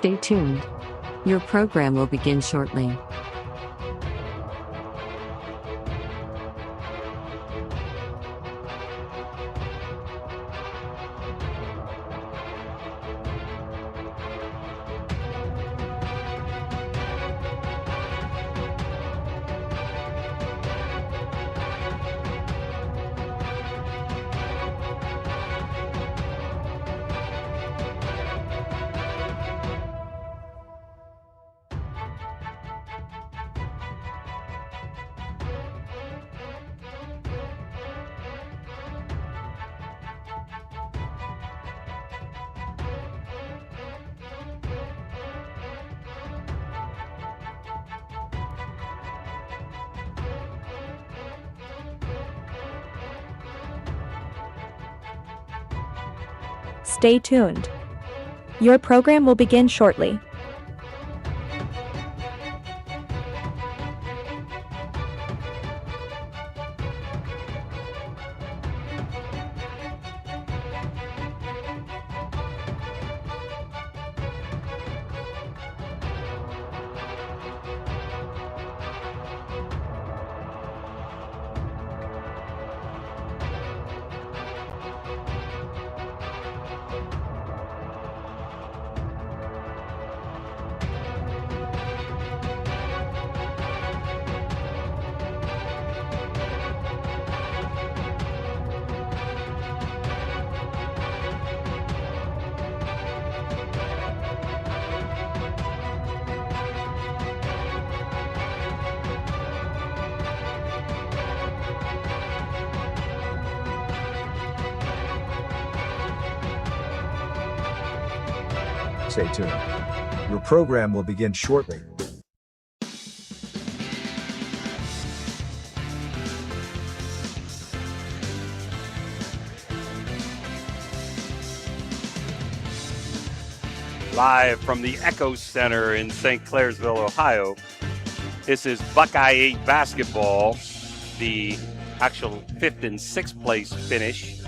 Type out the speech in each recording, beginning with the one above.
Stay tuned. Your program will begin shortly. Stay tuned. Your program will begin shortly. Stay tuned. Your program will begin shortly. Live from the Echo Center in St. Clairsville, Ohio. This is Buckeye 8 basketball, the actual 5th and 6th place finish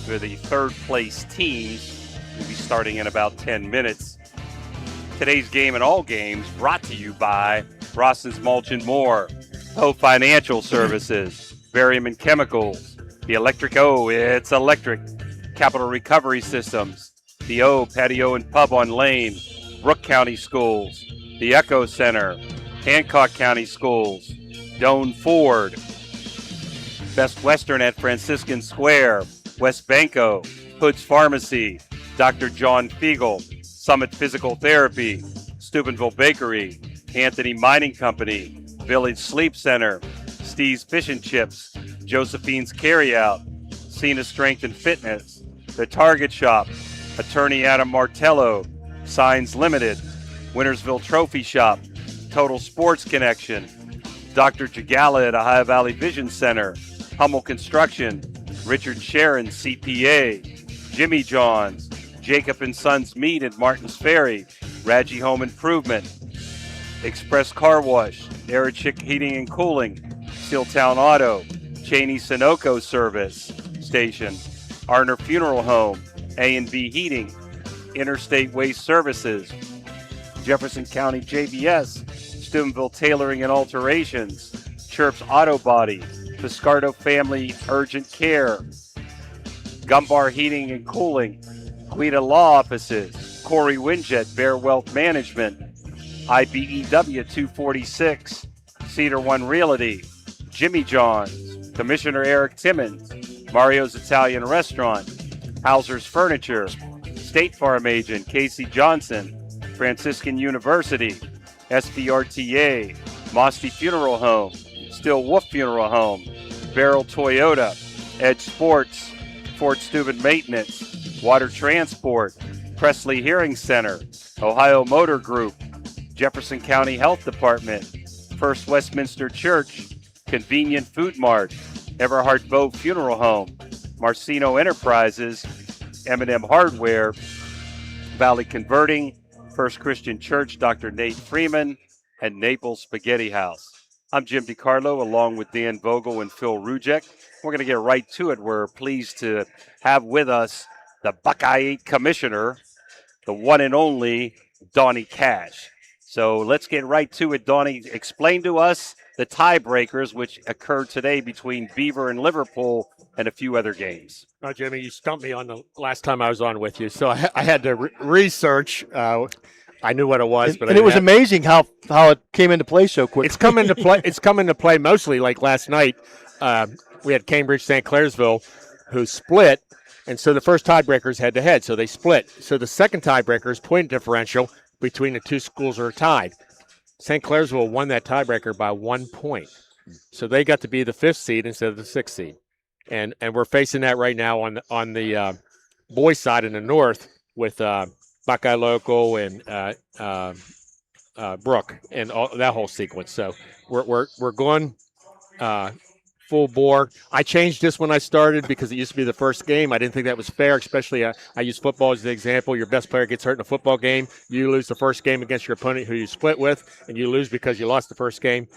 for the 3rd place teams. We'll be starting in about 10 minutes. Today's game and all games brought to you by Rawson's Mulch and More, O Financial Services, Varium Chemicals, the Electric O, it's electric, Capital Recovery Systems, the O Patio and Pub on Lane, Brooke County Schools, the Echo Center, Hancock County Schools, Doane Ford, Best Western at Franciscan Square, West Banco, Hood's Pharmacy, Dr. John Fiegel, Summit Physical Therapy, Steubenville Bakery, Anthony Mining Company, Village Sleep Center, Steve's Fish and Chips, Josephine's Carryout, Cena Strength and Fitness, The Target Shop, Attorney Adam Martello, Signs Limited, Wintersville Trophy Shop, Total Sports Connection, Dr. Jagala at Ohio Valley Vision Center, Hummel Construction, Richard Sharon CPA, Jimmy John's, Jacob & Sons Meat at Martins Ferry, Radji Home Improvement, Express Car Wash, Aerochick Heating and Cooling, Steeltown Auto, Cheney Sunoco Service Station, Arner Funeral Home, A&B Heating, Interstate Waste Services, Jefferson County JBS, Steubenville Tailoring and Alterations, Chirps Auto Body, Piscardo Family Urgent Care, Gumbar Heating and Cooling, Quita Law Offices, Corey Winjet, Bear Wealth Management, IBEW 246, Cedar One Realty, Jimmy John's, Commissioner Eric Timmons, Mario's Italian Restaurant, Hauser's Furniture, State Farm Agent Casey Johnson, Franciscan University, SVRTA, Mosty Funeral Home, Still Wolf Funeral Home, Barrel Toyota, Edge Sports, Fort Steuben Maintenance, Water Transport, Presley Hearing Center, Ohio Motor Group, Jefferson County Health Department, First Westminster Church, Convenient Food Mart, Everhart Bow Funeral Home, Marcino Enterprises, M&M Hardware, Valley Converting, First Christian Church, Dr. Nate Freeman, and Naples Spaghetti House. I'm Jim DiCarlo, along with Dan Vogel and Phil Rujek. We're going to get right to it. We're pleased to have with us the Buckeye 8 Commissioner, the one and only Donnie Cash. So let's get right to it, Donnie. Explain to us the tiebreakers which occurred today between Beaver and Liverpool and a few other games. Oh, Jimmy, you stumped me on the last time I was on with you, so I had to research. I knew what it was, but it was amazing how it came into play so quickly. It's come into play. It's come into play mostly like last night. We had Cambridge, St. Clairsville, who split, and so the first tiebreaker is head-to-head, so they split. So the second tiebreaker is point differential between the two schools are tied. St. Clairsville won that tiebreaker by 1 point, so they got to be the 5th seed instead of the 6th seed, and we're facing that right now on the boys' side in the north with Buckeye Local and Brook and that whole sequence. So we're going full bore. I changed this when I started because it used to be the first game. I didn't think that was fair, especially I use football as the example. Your best player gets hurt in a football game. You lose the first game against your opponent who you split with, and you lose because you lost the first game.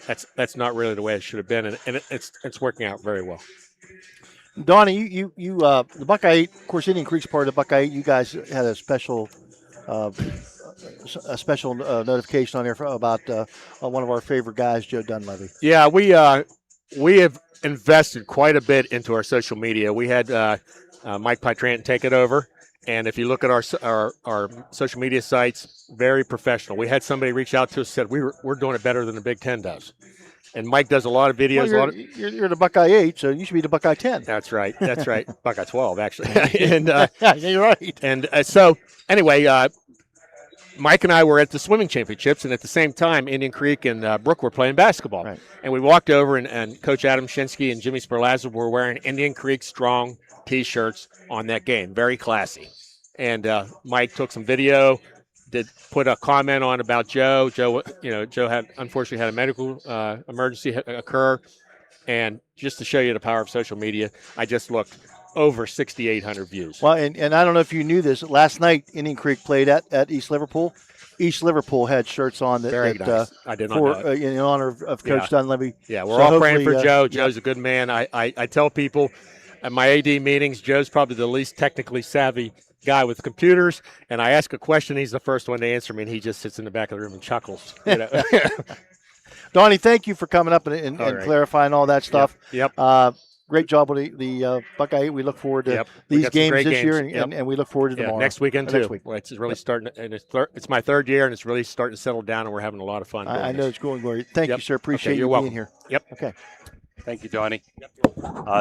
That's not really the way it should have been, and it's working out very well. Donnie, you the Buckeye, of course, Indian Creek's part of the Buckeye. You guys had a special notification on there about one of our favorite guys, Joe Dunleavy. Yeah, we have invested quite a bit into our social media. We had Mike Pytrant take it over, and if you look at our social media sites, very professional. We had somebody reach out to us and said we're doing it better than the Big Ten does. And Mike does a lot of videos. Well, you're the Buckeye 8, so you should be the Buckeye 10. That's right. Buckeye 12, actually. And yeah, you're right. And so anyway, Mike and I were at the swimming championships, and at the same time, Indian Creek and Brook were playing basketball. Right. And we walked over, and Coach Adam Shinsky and Jimmy Sperlazza were wearing Indian Creek Strong T-shirts on that game. Very classy. And Mike took some video, put a comment on about Joe. Joe had unfortunately had a medical emergency occur, and just to show you the power of social media, I just looked over 6,800 views. Well, and I don't know if you knew this. Last night, Indian Creek played at East Liverpool. East Liverpool had shirts on that. Very nice. I did not know it. In honor of Coach Dunleavy. Yeah, we're all praying for Joe. Joe's a good man. I tell people at my AD meetings, Joe's probably the least technically savvy guy with computers, and I ask a question, he's the first one to answer me, and he just sits in the back of the room and chuckles. Donnie, thank you for coming up and clarifying all that stuff. Yep. Great job with the Buckeye. We look forward to these games this year, and we look forward to tomorrow. Next weekend, too. Next week. Well, it's really starting, and it's my third year, and it's really starting to settle down, and we're having a lot of fun. I know it's going great. Thank you, sir. Appreciate you being being here. Yep. Okay. Thank you, Donnie.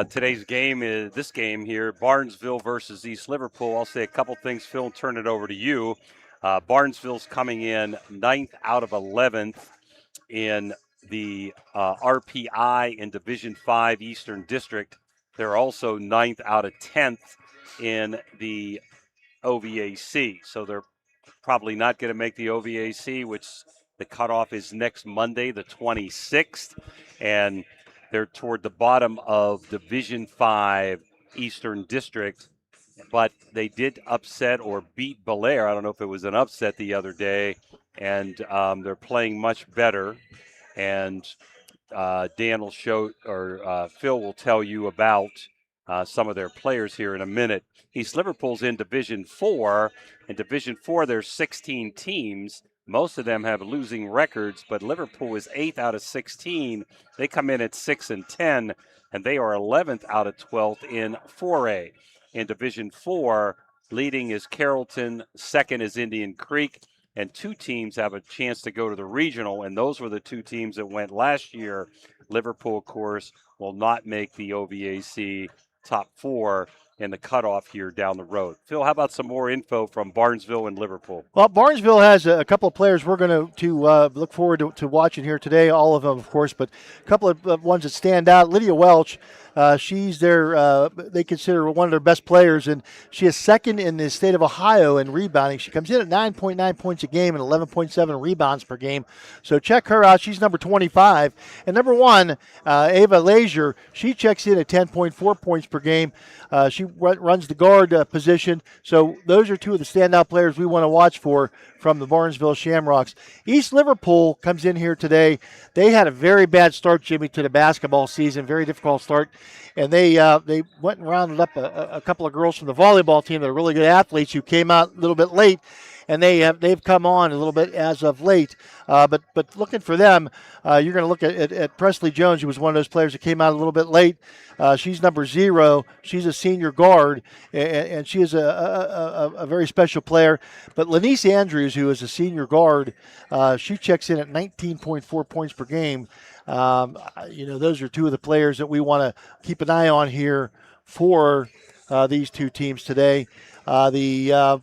Today's game is this game here, Barnesville versus East Liverpool. I'll say a couple things, Phil, and turn it over to you. Barnesville's coming in 9th out of 11th in the RPI in Division 5 Eastern District. They're also 9th out of 10th in the OVAC. So they're probably not going to make the OVAC, which the cutoff is next Monday, the 26th. And they're toward the bottom of Division 5 Eastern District. But they did upset or beat Belair. I don't know if it was an upset the other day. And they're playing much better. And Dan will show, or Phil will tell you about some of their players here in a minute. East Liverpool's in Division 4. In Division 4, there's 16 teams. Most of them have losing records, but Liverpool is 8th out of 16. They come in at 6-10, and they are 11th out of 12th in 4A. In Division 4, leading is Carrollton, second is Indian Creek, and two teams have a chance to go to the regional, and those were the two teams that went last year. Liverpool, of course, will not make the OVAC top 4 in the cutoff here down the road. Phil, how about some more info from Barnesville and Liverpool? Well, Barnesville has a couple of players we're going to look forward to watching here today. All of them, of course, but a couple of ones that stand out. Lydia Welch, she's they consider one of their best players, and she is second in the state of Ohio in rebounding. She comes in at 9.9 points a game and 11.7 rebounds per game. So check her out. She's number 25. And number 1, Ava Lazier, she checks in at 10.4 points per game. She runs the guard position. So those are two of the standout players we want to watch for from the Barnesville Shamrocks. East Liverpool comes in here today. They had a very bad start, Jimmy, to the basketball season, very difficult start. And they went and rounded up a couple of girls from the volleyball team that are really good athletes who came out a little bit late. and they've come on a little bit as of late. But looking for them, you're going to look at Presley Jones, who was one of those players that came out a little bit late. She's number 0. She's a senior guard, and she is a very special player. But Lanice Andrews, who is a senior guard, she checks in at 19.4 points per game. Those are two of the players that we want to keep an eye on here for these two teams today. The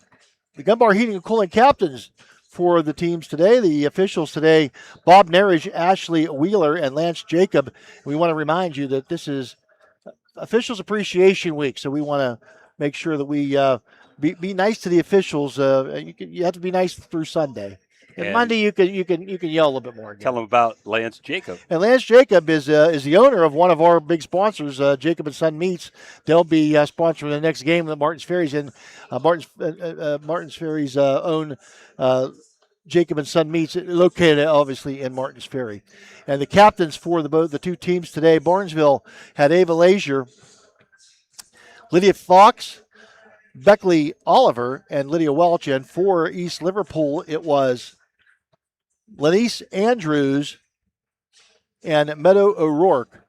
Gunbar Heating and Cooling captains for the teams today, the officials today, Bob Nerish, Ashley Wheeler, and Lance Jacob. We want to remind you that this is Officials Appreciation Week, so we want to make sure that we be nice to the officials. You have to be nice through Sunday. And Monday you can yell a little bit more. Again. Tell them about Lance Jacob. And Lance Jacob is the owner of one of our big sponsors, Jacob and Son Meats. They'll be sponsoring the next game that Martins Ferry's in. Martins Ferry's own Jacob and Son Meats, located obviously in Martins Ferry. And the captains for the two teams today, Barnesville had Ava Lazier, Lydia Fox, Beckley Oliver, and Lydia Welch. And for East Liverpool, it was Lanice Andrews and Meadow O'Rourke.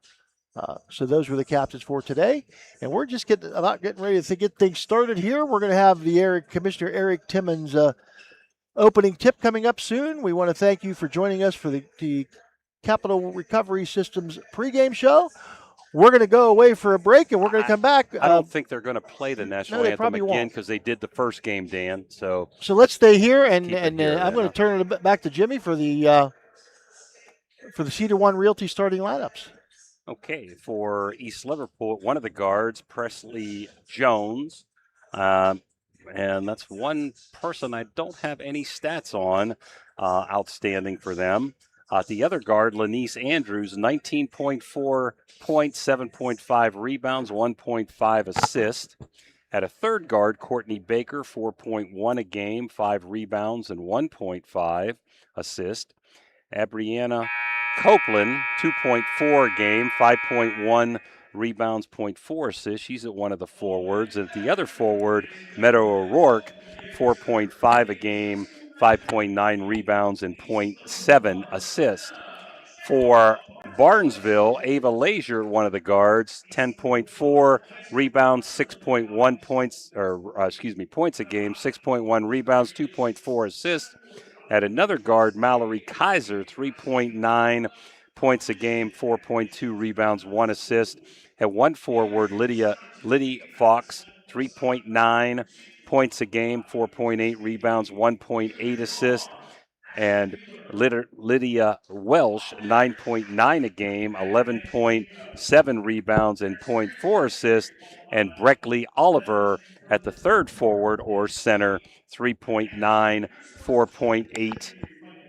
So those were the captains for today. And we're just getting ready to get things started here. We're going to have the Commissioner Eric Timmons opening tip coming up soon. We want to thank you for joining us for the Capital Recovery Systems pregame show. We're going to go away for a break, and we're going to come back. I don't think they're going to play the national anthem again because they did the first game, Dan. So let's stay here, and I'm going to turn it back to Jimmy for the Cedar One Realty starting lineups. Okay, for East Liverpool, one of the guards, Presley Jones, and that's one person I don't have any stats on, outstanding for them. The other guard, Lanice Andrews, 19.4 points, 7.5 rebounds, 1.5 assists. At a third guard, Courtney Baker, 4.1 a game, 5 rebounds, and 1.5 assists. Abrianna Copeland, 2.4 a game, 5.1 rebounds, 0.4 assists. She's at one of the forwards. And at the other forward, Meadow O'Rourke, 4.5 a game, 5.9 rebounds, and 0.7 assists. For Barnesville, Ava Lazier, one of the guards, 10.4 rebounds, 6.1 points, points a game, 6.1 rebounds, 2.4 assists. At another guard, Mallory Kaiser, 3.9 points a game, 4.2 rebounds, 1 assist. At one forward, Lydia Fox, 3.9 points a game, 4.8 rebounds, 1.8 assists. And Lydia Welsh, 9.9 a game, 11.7 rebounds, and 0.4 assists. And Beckley Oliver at the third forward or center, 3.9, 4.8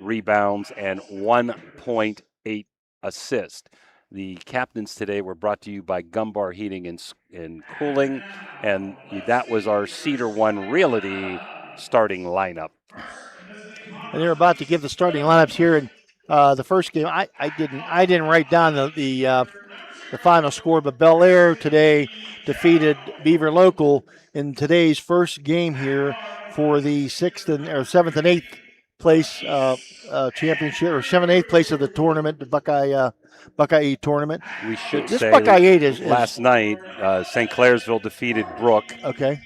rebounds, and 1.8 assists. The captains today were brought to you by Gunbar Heating and Cooling, and that was our Cedar One Realty starting lineup. And they're about to give the starting lineups here in the first game. I didn't write down the final score, but Bel Air today defeated Beaver Local in today's first game here for the 7th and 8th place championship, or 7th and 8th place of the tournament, the Buckeye tournament. We should this say Buckeye 8 is last night, St. Clairsville defeated Brook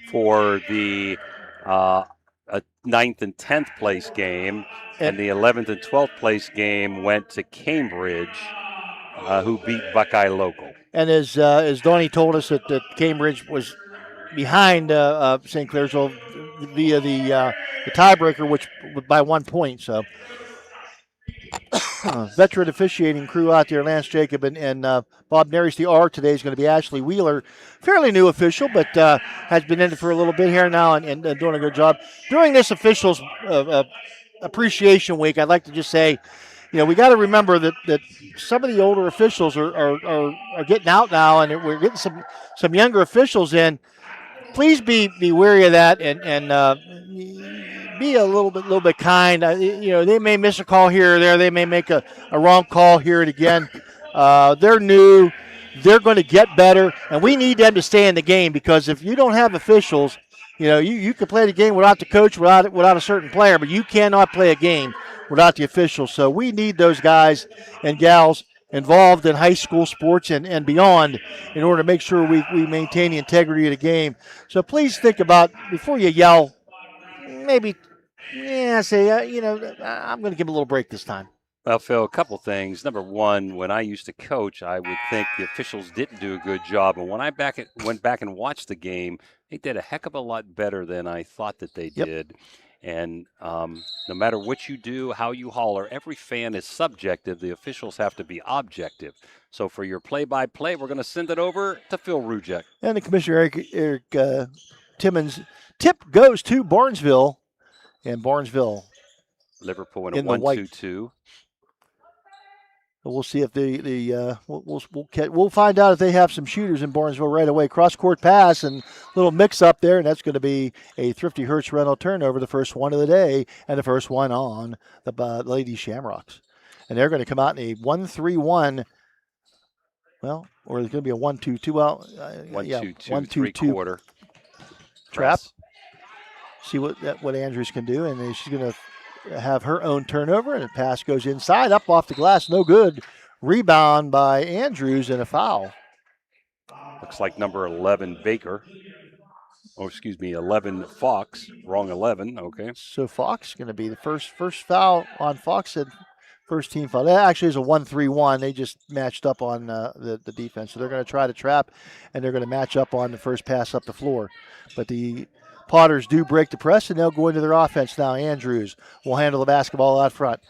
for the 9th and 10th place game, and the 11th and 12th place game went to Cambridge, who beat Buckeye Local. And as Donnie told us, that Cambridge was behind St. Clairsville via the tiebreaker, which by 1 point. So veteran officiating crew out there, Lance Jacob and Bob Nerish. The R today is going to be Ashley Wheeler, fairly new official, but has been in it for a little bit here now and doing a good job. During this officials appreciation week, I'd like to just say, we got to remember that some of the older officials are getting out now, and we're getting some younger officials in. Please be wary of that and be a little bit kind. They may miss a call here or there. They may make a wrong call here and again. They're new. They're going to get better, and we need them to stay in the game, because if you don't have officials, You can play the game without the coach, without a certain player, but you cannot play a game without the officials. So we need those guys and gals involved in high school sports and beyond in order to make sure we maintain the integrity of the game. So please think about, before you yell, maybe, say, I'm going to give a little break this time. Well, Phil, a couple things. Number one, when I used to coach, I would think the officials didn't do a good job. And when I went back and watched the game, they did a heck of a lot better than I thought that they did. And no matter what you do, how you holler, every fan is subjective. The officials have to be objective. So for your play-by-play, we're going to send it over to Phil Rujek. And the Commissioner, Eric Timmons, tip goes to Barnesville. And Barnesville. Liverpool in a 1-2-2. We'll see if we'll find out if they have some shooters in Barnesville right away. Cross-court pass and little mix-up there, and that's going to be a Thrifty Hertz rental turnover, the first one of the day, and the first one on the Lady Shamrocks. And they're going to come out in a 1-3-1. Well, or it's going to be a 1-2-2. Well, 1-2-2, 1-2-2 trap. See what Andrews can do, and she's going to have her own turnover, and the pass goes inside, up off the glass, no good. Rebound by Andrews and a foul. Looks like number 11 Baker. 11 Fox. Wrong 11. Okay. So Fox going to be the first foul on Fox, and first team foul. That actually is a 1-3-1. They just matched up on the defense, so they're going to try to trap, and they're going to match up on the first pass up the floor. But the Potters do break the press, and they'll go into their offense now. Andrews will handle the basketball out front.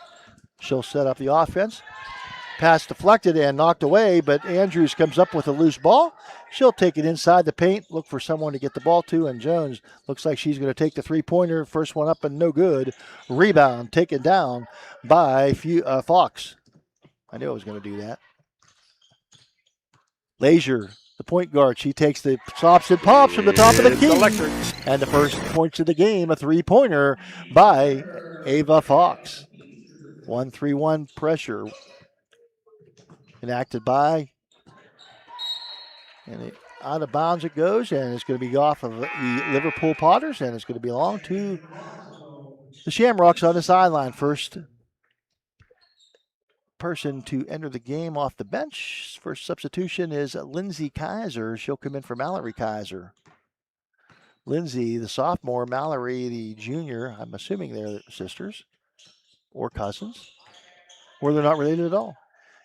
She'll set up the offense. Pass deflected and knocked away, but Andrews comes up with a loose ball. She'll take it inside the paint, look for someone to get the ball to, and Jones looks like she's going to take the three-pointer. First one up and no good. Rebound taken down by Fox. I knew I was going to do that. Leisure, the point guard, she takes the stops and pops from the top of the key. Electric. And the first points of the game, a three-pointer by Ava Fox. 1-3-1 pressure enacted by, and out of bounds it goes, and it's going to be off of the Liverpool Potters, and it's going to belong to the Shamrocks on the sideline. First person to enter the game off the bench. First substitution is Lindsay Kaiser. She'll come in for Mallory Kaiser. Lindsay, the sophomore, Mallory, the junior. I'm assuming they're sisters or cousins, or they're not related at all.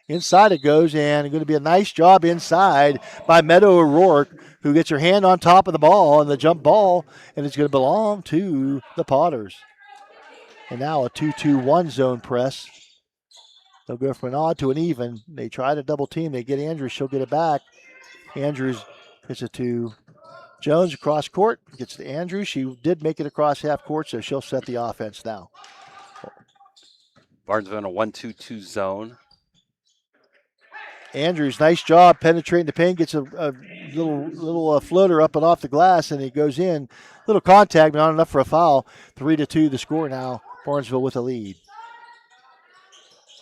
Inside it goes, and going to be a nice job inside by Meadow O'Rourke, who gets her hand on top of the ball and the jump ball, and it's going to belong to the Potters. And now a 2-2-1 zone press. They'll go from an odd to an even. They try to double team. They get Andrews. She'll get it back. Andrews gets it to Jones across court. Gets to Andrews. She did make it across half court, so she'll set the offense now. Barnesville in a 1-2-2 zone. Andrews, nice job penetrating the paint. Gets a little floater up and off the glass, and he goes in. Little contact, but not enough for a foul. 3-2 the score now. Barnesville with a lead.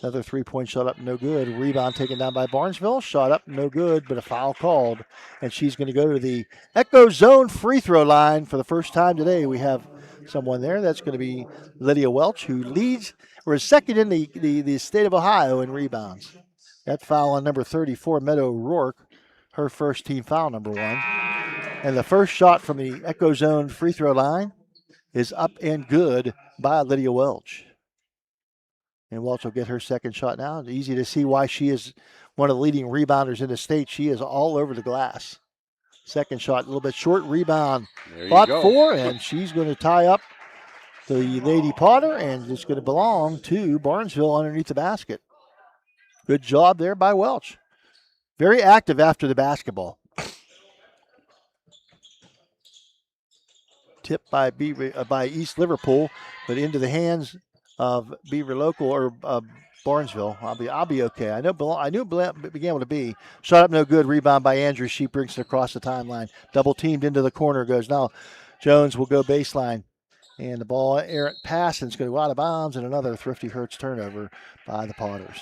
Another three-point shot up, no good. Rebound taken down by Barnesville. Shot up, no good, but a foul called. And she's going to go to the Echo Zone free throw line for the first time today. We have someone there. That's going to be Lydia Welch, who leads or is second in the state of Ohio in rebounds. That foul on number 34, Meadow O'Rourke, her first team foul, number 1. And the first shot from the Echo Zone free throw line is up and good by Lydia Welch. And Welch will get her second shot now. It's easy to see why she is one of the leading rebounders in the state. She is all over the glass. Second shot, a little bit short. Rebound fought for, and she's going to tie up the Lady Potter, and it's going to belong to Barnesville underneath the basket. Good job there by Welch. Very active after the basketball. Tipped by East Liverpool, but into the hands of Beaver Local or Barnesville. I'll be okay. I knew it began with a B. Shot up, no good. Rebound by Andrews. She brings it across the timeline. Double teamed into the corner. Goes now. Jones will go baseline, and the ball errant pass, and it's going to go out of bounds, and another Thrifty Hertz turnover by the Potters.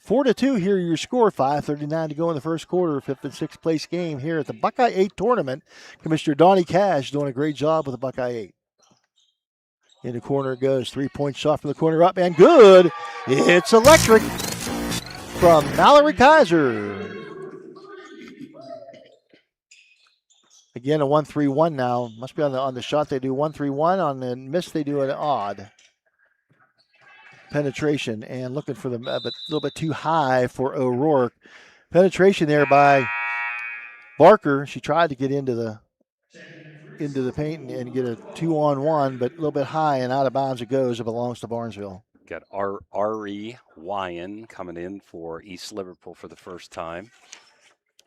4-2 here, your score. 5:39 to go in the first quarter. 5th and 6th place game here at the Buckeye 8 tournament. Commissioner Donnie Cash doing a great job with the Buckeye 8. In the corner it goes. 3-point shot from the corner up and good. It's electric from Mallory Kaiser. Again, a 1-3-1 now. Must be on the shot they do 1-3-1. On the miss they do an odd penetration and looking for the but a little bit too high for O'Rourke. Penetration there by Barker. She tried to get into the paint and get a 2-on-1, but a little bit high and out of bounds it goes. It belongs to Barnesville. Got R.E. Wyan coming in for East Liverpool for the first time.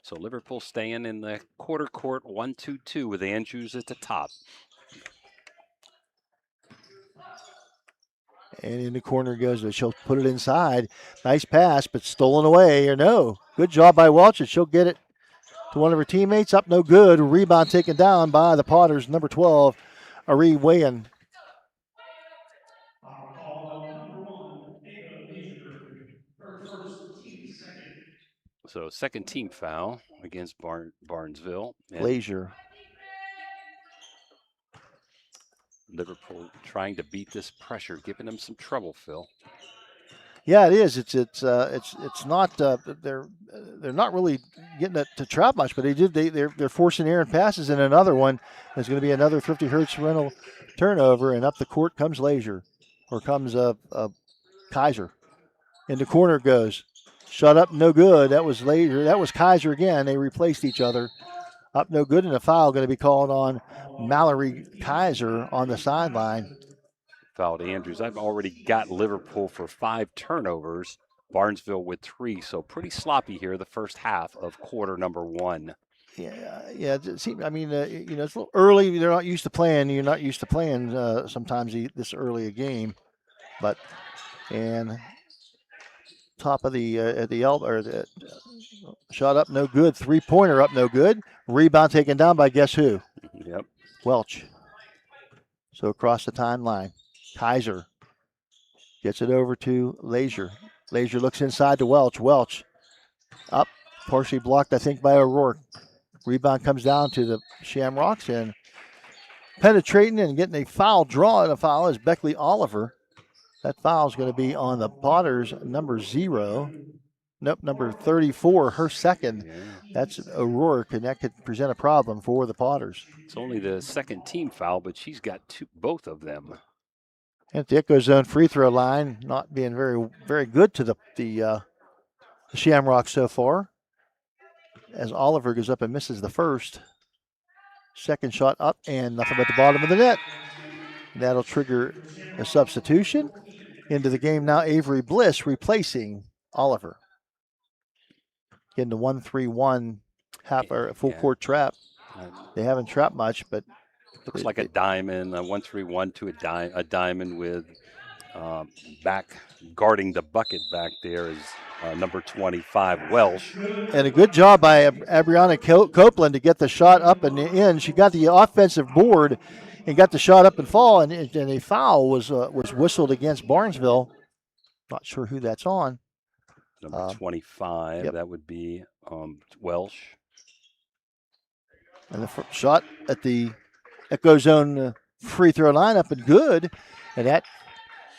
So Liverpool staying in the quarter court 1-2-2 with Andrews at the top. And in the corner goes, she'll put it inside. Nice pass, but stolen away, or no. Good job by Welch, and she'll get it to one of her teammates. Up no good. Rebound taken down by the Potters, number 12, Ari Wayan. So second team foul against Barnesville. Glazier. Liverpool trying to beat this pressure, giving them some trouble, Phil. Yeah, it is. It's not they're not really getting it to trap much, but they're forcing errant passes in another one. There's going to be another 50 Hertz rental turnover, and up the court comes Glazier, or comes Kaiser. In the corner it goes. Shut up, no good. That was Glazier. That was Kaiser again. They replaced each other. Up no good, and a foul going to be called on Mallory Kaiser on the sideline. Fouled Andrews. I've already got Liverpool for 5 turnovers. Barnesville with 3, so pretty sloppy here the first half of quarter number 1. Yeah. I mean, it's a little early. They're not used to playing. You're not used to playing sometimes this early a game, but and top of the elbow, or the shot up no good. 3-pointer up no good. Rebound taken down by guess who? Yep. Welch. So across the timeline, Kaiser gets it over to Glazier. Glazier looks inside to Welch. Welch up, partially blocked, I think, by O'Rourke. Rebound comes down to the Shamrocks, and penetrating and getting a foul draw, and a foul is Beckley Oliver. That foul is going to be on the Potters, number 0. Nope, number 34, her second. Yeah. That's O'Rourke, and that could present a problem for the Potters. It's only the second team foul, but she's got both of them. At the Echo Zone free throw line, not being very, very good to the Shamrocks so far, as Oliver goes up and misses the first. Second shot up and nothing but the bottom of the net. That'll trigger a substitution. Into the game now, Avery Bliss replacing Oliver. Getting the 1-3-1 half or full court trap. They haven't trapped much, but looks like a diamond, a 1-3-1 to a diamond with back guarding the bucket back there is number 25, Welsh. And a good job by Abriana Copeland to get the shot up and in. She got the offensive board and got the shot up and fall, and a foul was whistled against Barnesville. Not sure who that's on. Number 25, yep. That would be Welsh. And the shot at the Echo Zone free throw line up and good, and that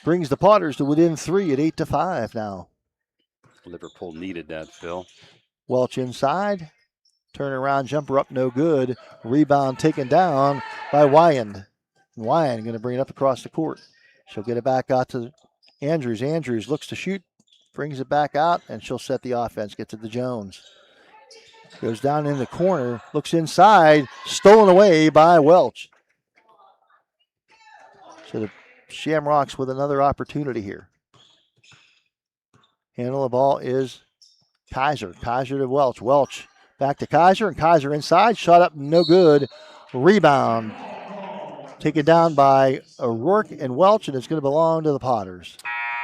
brings the Potters to within 3 at 8-5 now. Liverpool needed that, Phil. Welch inside. Turnaround jumper up no good. Rebound taken down by Wyand. Wyand going to bring it up across the court. She'll get it back out to Andrews. Andrews looks to shoot, brings it back out, and she'll set the offense, get to the Jones. Goes down in the corner, looks inside, stolen away by Welch. So the Shamrocks with another opportunity here. Handle the ball is Kaiser. Kaiser to Welch. Welch back to Kaiser, and Kaiser inside. Shot up, no good. Rebound. Taken down by O'Rourke and Welch, and it's going to belong to the Potters.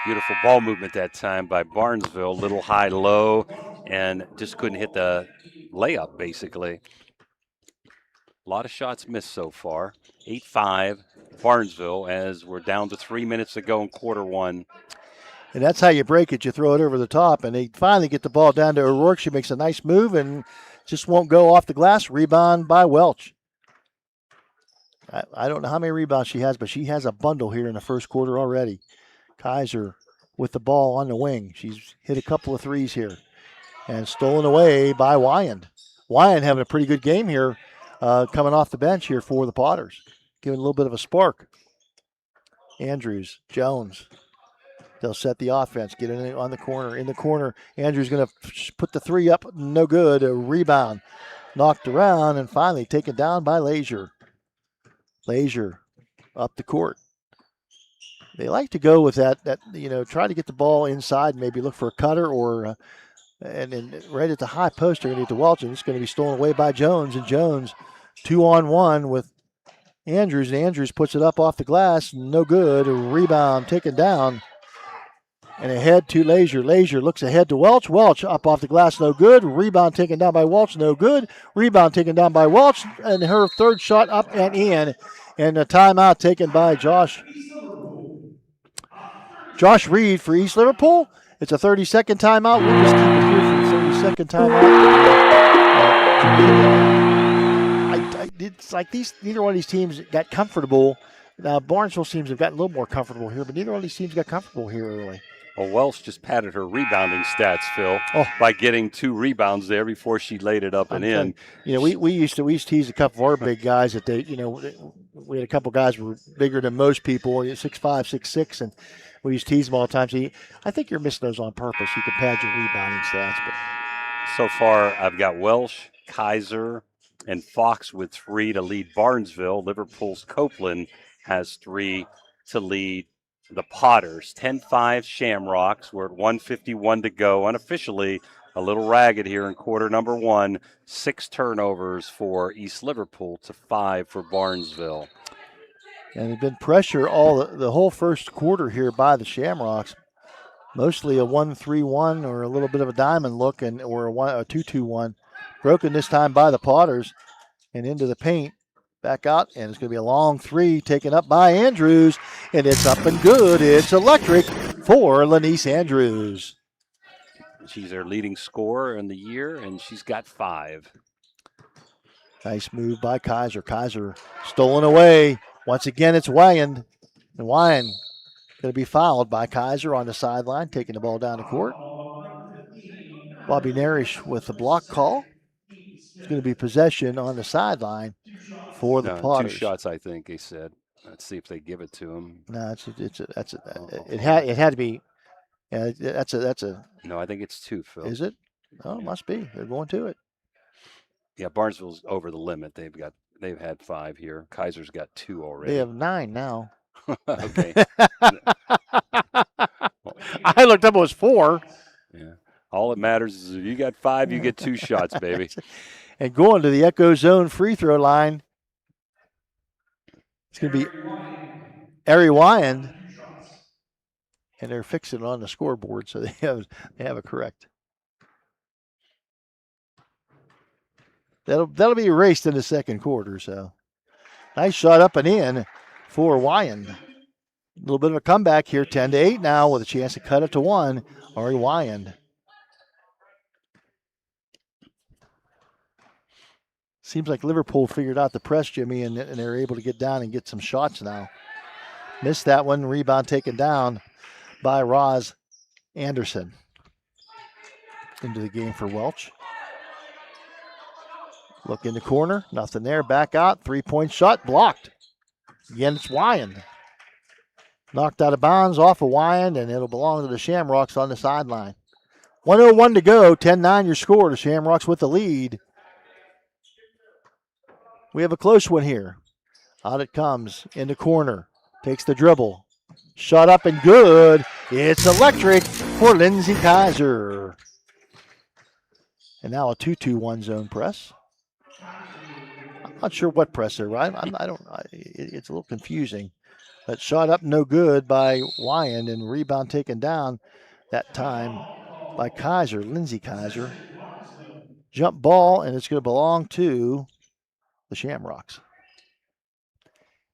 Beautiful ball movement that time by Barnesville. Little high-low, and just couldn't hit the layup, basically. A lot of shots missed so far. 8-5, Barnesville, as we're down to 3 minutes to go in quarter 1. And that's how you break it. You throw it over the top, and they finally get the ball down to O'Rourke. She makes a nice move and just won't go off the glass. Rebound by Welch. I don't know how many rebounds she has, but she has a bundle here in the first quarter already. Kaiser with the ball on the wing. She's hit a couple of threes here and stolen away by Wyand. Wyand having a pretty good game here, coming off the bench here for the Potters, giving a little bit of a spark. Andrews, Jones. They'll set the offense, get in on the corner. In the corner, Andrews going to put the three up, no good. A rebound, knocked around, and finally taken down by Lazier. Lazier up the court. They like to go with that try to get the ball inside, maybe look for a cutter or and then right at the high post they're going to get to Welch, and it's going to be stolen away by Jones. And Jones 2-on-1 with Andrews, and Andrews puts it up off the glass, no good. A rebound taken down. And ahead to Lazier. Lazier looks ahead to Welch. Welch up off the glass, no good. Rebound taken down by Welch, no good. Rebound taken down by Welch, and her third shot up and in. And a timeout taken by Josh Reed for East Liverpool. It's a 30-second timeout. We'll just keep it here for the 30-second timeout. It's like neither one of these teams got comfortable. Now, Barnesville seems to have gotten a little more comfortable here, but neither one of these teams got comfortable here early. Well, Welsh just padded her rebounding stats, Phil, by getting 2 rebounds there before she laid it up and in. We used to tease a couple of our big guys that we had a couple of guys who were bigger than most people, 6'5", 6'6", and we used to tease them all the time. So I think you're missing those on purpose. You can pad your rebounding stats. But so far, I've got Welsh, Kaiser, and Fox with 3 to lead Barnesville. Liverpool's Copeland has 3 to lead the Potters. 10-5 Shamrocks. We're at 1:51 to go. Unofficially, a little ragged here in quarter number 1. 6 turnovers for East Liverpool to 5 for Barnesville. And there's been pressure the whole first quarter here by the Shamrocks. Mostly a 1-3-1 or a little bit of a diamond look, or a 2-2-1. Broken this time by the Potters and into the paint. Back out, and it's going to be a long 3 taken up by Andrews, and it's up and good. It's electric for Lanice Andrews. She's their leading scorer in the year, and she's got 5. Nice move by Kaiser. Kaiser stolen away. Once again, it's Wyand. And Wyand going to be fouled by Kaiser on the sideline, taking the ball down the court. Bobby Narish with the block call. It's going to be possession on the sideline for the Potters. 2 shots, I think they said. Let's see if they give it to him. No, it had to be. That's a. No, I think it's 2, Phil. Is it? Oh, it must be. They're going to it. Yeah, Barnesville's over the limit. They've had 5 here. Kaiser's got 2 already. They have 9 now. Okay. I looked up, it was 4. Yeah. All that matters is if you got 5, you get 2 shots, baby. And going to the Echo Zone free throw line, it's going to be Ari Wyand. And they're fixing it on the scoreboard, so they have it correct. That'll be erased in the second quarter. So nice shot up and in for Wyand. A little bit of a comeback here, 10-8 now, with a chance to cut it to 1. Ari Wyand. Seems like Liverpool figured out the press, Jimmy, and they're able to get down and get some shots now. Missed that one. Rebound taken down by Roz Anderson. Into the game for Welch. Look in the corner. Nothing there. Back out. 3-point shot. Blocked. Again, it's Wyand. Knocked out of bounds off of Wyand, and it'll belong to the Shamrocks on the sideline. 1:01 to go. 10-9 your score. The Shamrocks with the lead. We have a close one here. Out it comes in the corner. Takes the dribble. Shot up and good. It's electric for Lindsay Kaiser. And now a 2-2-1 zone press. I'm not sure what press they're right. It's a little confusing. But shot up no good by Wyand, and rebound taken down that time by Kaiser, Lindsay Kaiser. Jump ball, and it's going to belong to the Shamrocks.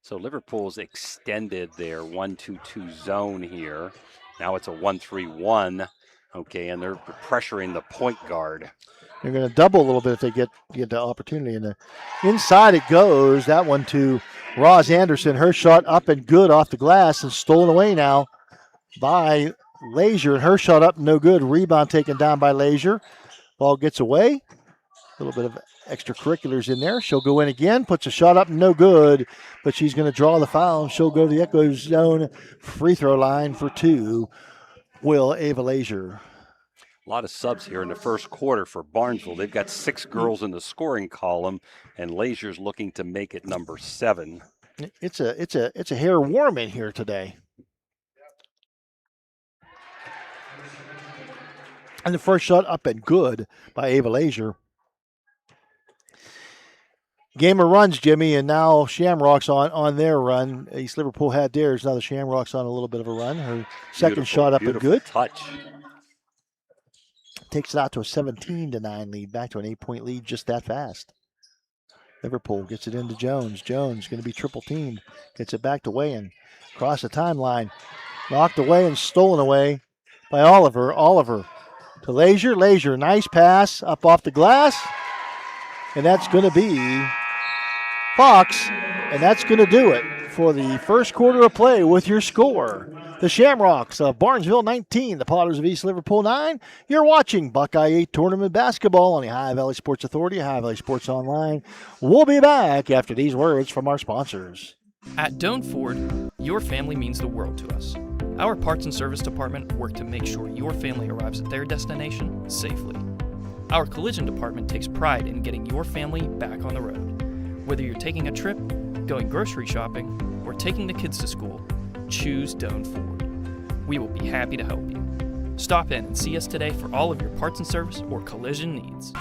So Liverpool's extended their 1-2-2 zone here. Now it's a 1-3-1. Okay, and they're pressuring the point guard. They're going to double a little bit if they get the opportunity. And inside it goes. That one to Roz Anderson. Her shot up and good off the glass and stolen away now by Lazier. And her shot up, no good. Rebound taken down by Lazier. Ball gets away. A little bit of extracurriculars in there. She'll go in again, puts a shot up, no good, but she's going to draw the foul. She'll go to the Echo Zone free throw line for 2. Will Ava Lazier. A lot of subs here in the first quarter for Barnesville. They've got 6 girls in the scoring column, and Lazier's looking to make it number 7. It's a hair warm in here today. And the first shot up and good by Ava Lazier. Game of runs, Jimmy, and now Shamrocks on their run. East Liverpool had theirs. Now the Shamrocks on a little bit of a run. Her second shot up and good. Touch. Takes it out to a 17-9 lead. Back to an 8-point lead just that fast. Liverpool gets it into Jones. Jones going to be triple teamed. Gets it back to Wayan. Across the timeline. Knocked away and stolen away by Oliver. Oliver to Lazier. Lazier, nice pass up off the glass. And that's going to be Fox, and that's going to do it for the first quarter of play with your score. The Shamrocks of Barnesville 19, the Potters of East Liverpool 9. You're watching Buckeye 8 Tournament Basketball on the Ohio Valley Sports Authority, Ohio Valley Sports Online. We'll be back after these words from our sponsors. At Doan Ford, your family means the world to us. Our parts and service department work to make sure your family arrives at their destination safely. Our collision department takes pride in getting your family back on the road. Whether you're taking a trip, going grocery shopping, or taking the kids to school, choose Doan Ford. We will be happy to help you. Stop in and see us today for all of your parts and service or collision needs.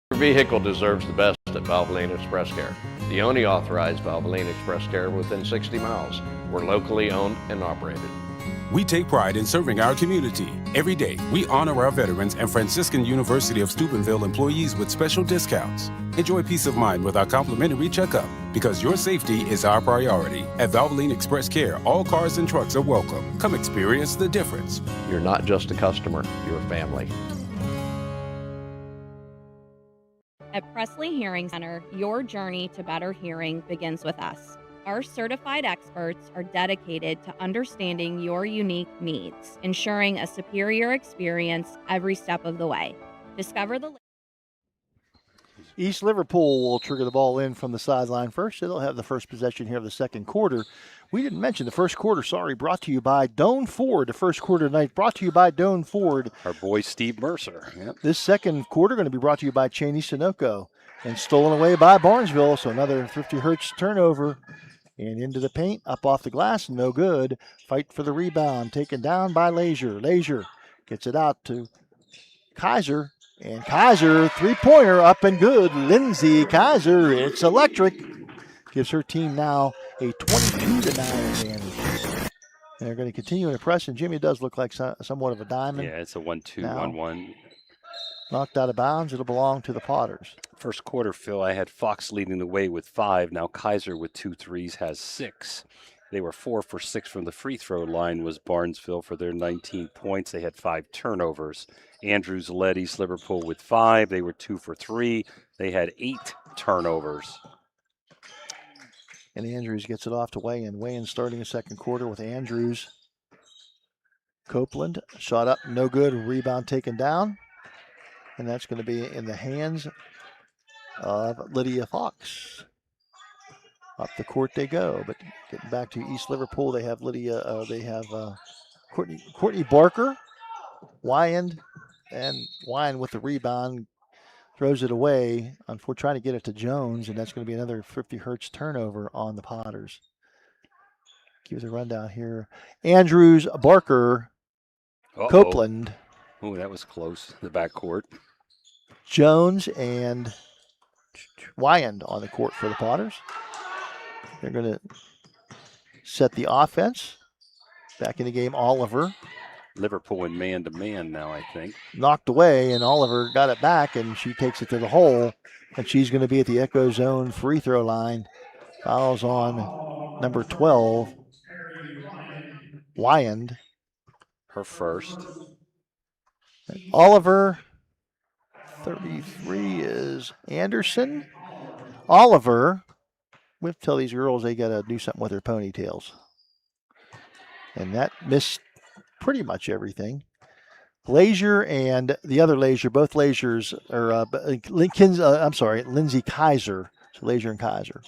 Your vehicle deserves the best at Valvoline Express Care, the only authorized Valvoline Express Care within 60 miles. We're locally owned and operated. We take pride in serving our community. Every day, we honor our veterans and Franciscan University of Steubenville employees with special discounts. Enjoy peace of mind with our complimentary checkup, because your safety is our priority. At Valvoline Express Care, all cars and trucks are welcome. Come experience the difference. You're not just a customer, you're a family. At Presley Hearing Center, your journey to better hearing begins with us. Our certified experts are dedicated to understanding your unique needs, ensuring a superior experience every step of the way. Discover the East Liverpool will trigger the ball in from the sideline first. They'll have the first possession here of the second quarter. We didn't mention the first quarter, brought to you by Doan Ford. The first quarter tonight brought to you by Doan Ford. Our boy Steve Mercer. Yep. This second quarter going to be brought to you by Cheney Sunoco and stolen away by Barnesville. So another 50 hertz turnover. And into the paint, up off the glass, no good. Fight for the rebound, taken down by Lazier. Lazier gets it out to Kaiser. And Kaiser, three-pointer, up and good. Lindsay Kaiser, it's electric. Gives her team now a 22-9 advantage. They're going to continue to press, and Jimmy does look like somewhat of a diamond. Yeah, it's a 1-2-1-1. Knocked out of bounds. It'll belong to the Potters. First quarter, Phil, I had Fox leading the way with 5. Now Kaiser with 2 threes has 6. They were 4 for 6 from the free throw line was Barnesville for their 19 points. They had 5 turnovers. Andrews led East Liverpool with 5. They were 2 for 3. They had 8 turnovers. And Andrews gets it off to Wayan. Wayan starting the second quarter with Andrews. Copeland, shot up, no good. Rebound taken down. And that's going to be in the hands of Lydia Fox. Up the court they go, but getting back to East Liverpool, they have Courtney Barker, Wyand, and Wyand with the rebound, throws it away. We're trying to get it to Jones, and that's going to be another 50 hertz turnover on the Potters. Give the rundown here. Andrews, Barker, Copeland. Oh, that was close. The backcourt. Jones and Wyand on the court for the Potters. They're going to set the offense. Back in the game, Oliver. Liverpool in man-to-man now, I think. Knocked away, and Oliver got it back, and she takes it to the hole. And she's going to be at the Echo Zone free throw line Fouls on number 12, Wyand. Her first. Oliver, 33 is Anderson. Oliver, we have to tell these girls they got to do something with their ponytails. And that missed pretty much everything. Lazier and the other Lazier, both Laziers are Lindsay Kaiser. So Lazier and Kaiser.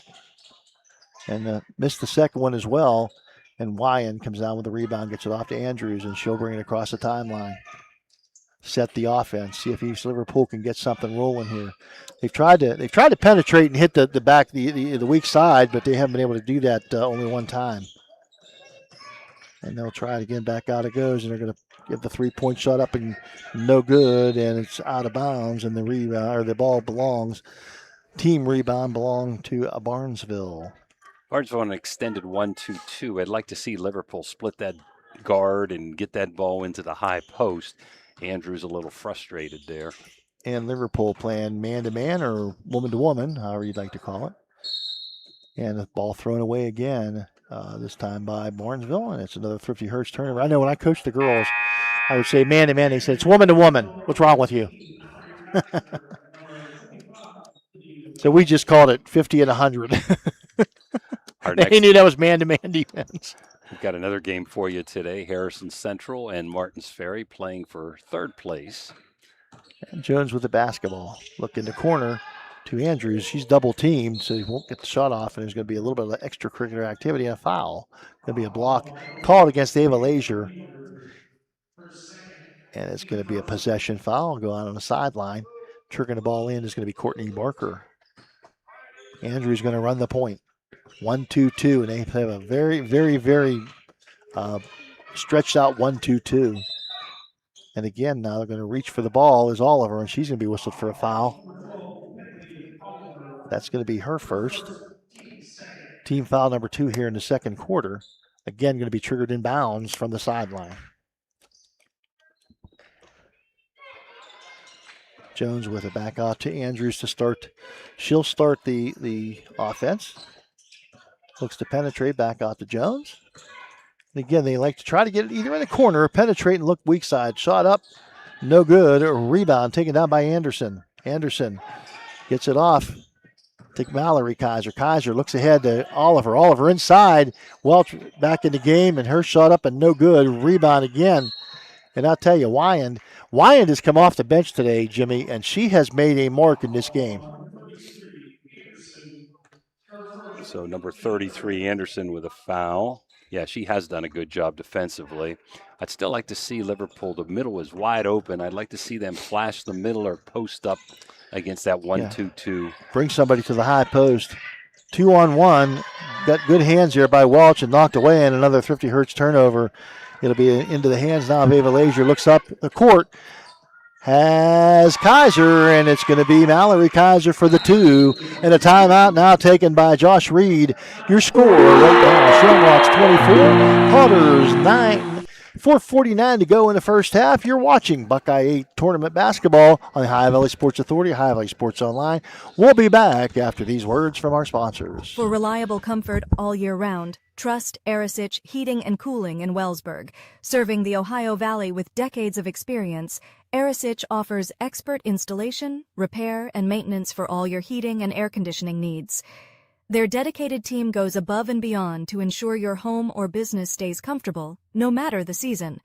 And missed the second one as well. And Wyand comes down with the rebound, gets it off to Andrews, and she'll bring it across the timeline. Set the offense. See if East Liverpool can get something rolling here. They've tried to penetrate and hit the back the weak side, but they haven't been able to do that only one time. And they'll try it again. Back out it goes, and they're going to give the 3-point shot up and no good, and it's out of bounds. And the rebound or the ball belongs. Team rebound belonged to Barnesville. Barnesville on an extended 1-2-2. I'd like to see Liverpool split that guard and get that ball into the high post. Andrew's a little frustrated there. And Liverpool playing man-to-man or woman-to-woman, however you'd like to call it. And the ball thrown away again, this time by Barnesville, and it's another Thrifty Hurst turnover. I know when I coached the girls, I would say man-to-man. They said, it's woman-to-woman. What's wrong with you? So we just called it 50 and 100. They knew that was man-to-man defense. We've got another game for you today. Harrison Central and Martins Ferry playing for third place. And Jones with the basketball. Look in the corner to Andrews. She's double teamed, so he won't get the shot off, and there's going to be a little bit of extracurricular activity and a foul. Going to be a block called against Ava Lazier. And it's going to be a possession foul. Go out on the sideline. Triggering the ball in is going to be Courtney Barker. Andrews going to run the point. 1-2-2, and they have a very, very, very stretched out 1-2-2. And again, now they're going to reach for the ball is Oliver, and she's going to be whistled for a foul. That's going to be her first. Team foul number 2 here in the second quarter. Again, going to be triggered in bounds from the sideline. Jones with it back out to Andrews to start. She'll start the offense. Looks to penetrate back out to Jones. And again, they like to try to get it either in the corner or penetrate and look weak side. Shot up, no good. A rebound taken down by Anderson. Anderson gets it off to Mallory Kaiser. Kaiser looks ahead to Oliver. Oliver inside. Welch back in the game, and her shot up and no good. Rebound again. And I'll tell you, Wyand has come off the bench today, Jimmy, and she has made a mark in this game. So number 33, Anderson, with a foul. Yeah, she has done a good job defensively. I'd still like to see Liverpool. The middle is wide open. I'd like to see them flash the middle or post up against that 1-2-2. Bring somebody to the high post. 2-on-1. Got good hands here by Welch and knocked away, and another Thrifty Hurts turnover. It'll be into the hands now of Ava Lazier. Looks up the court. Has Kaiser, and it's going to be Mallory Kaiser for the 2. And a timeout now taken by Josh Reed. Your score right now, Shamrocks 24, Potters 9. 4:49 to go in the first half. You're watching Buckeye 8 tournament basketball on the Ohio Valley Sports Authority, Ohio Valley Sports Online. We'll be back after these words from our sponsors. For reliable comfort all year round, trust Arisich Heating and Cooling in Wellsburg. Serving the Ohio Valley with decades of experience, Arisich offers expert installation, repair, and maintenance for all your heating and air conditioning needs. Their dedicated team goes above and beyond to ensure your home or business stays comfortable, no matter the season.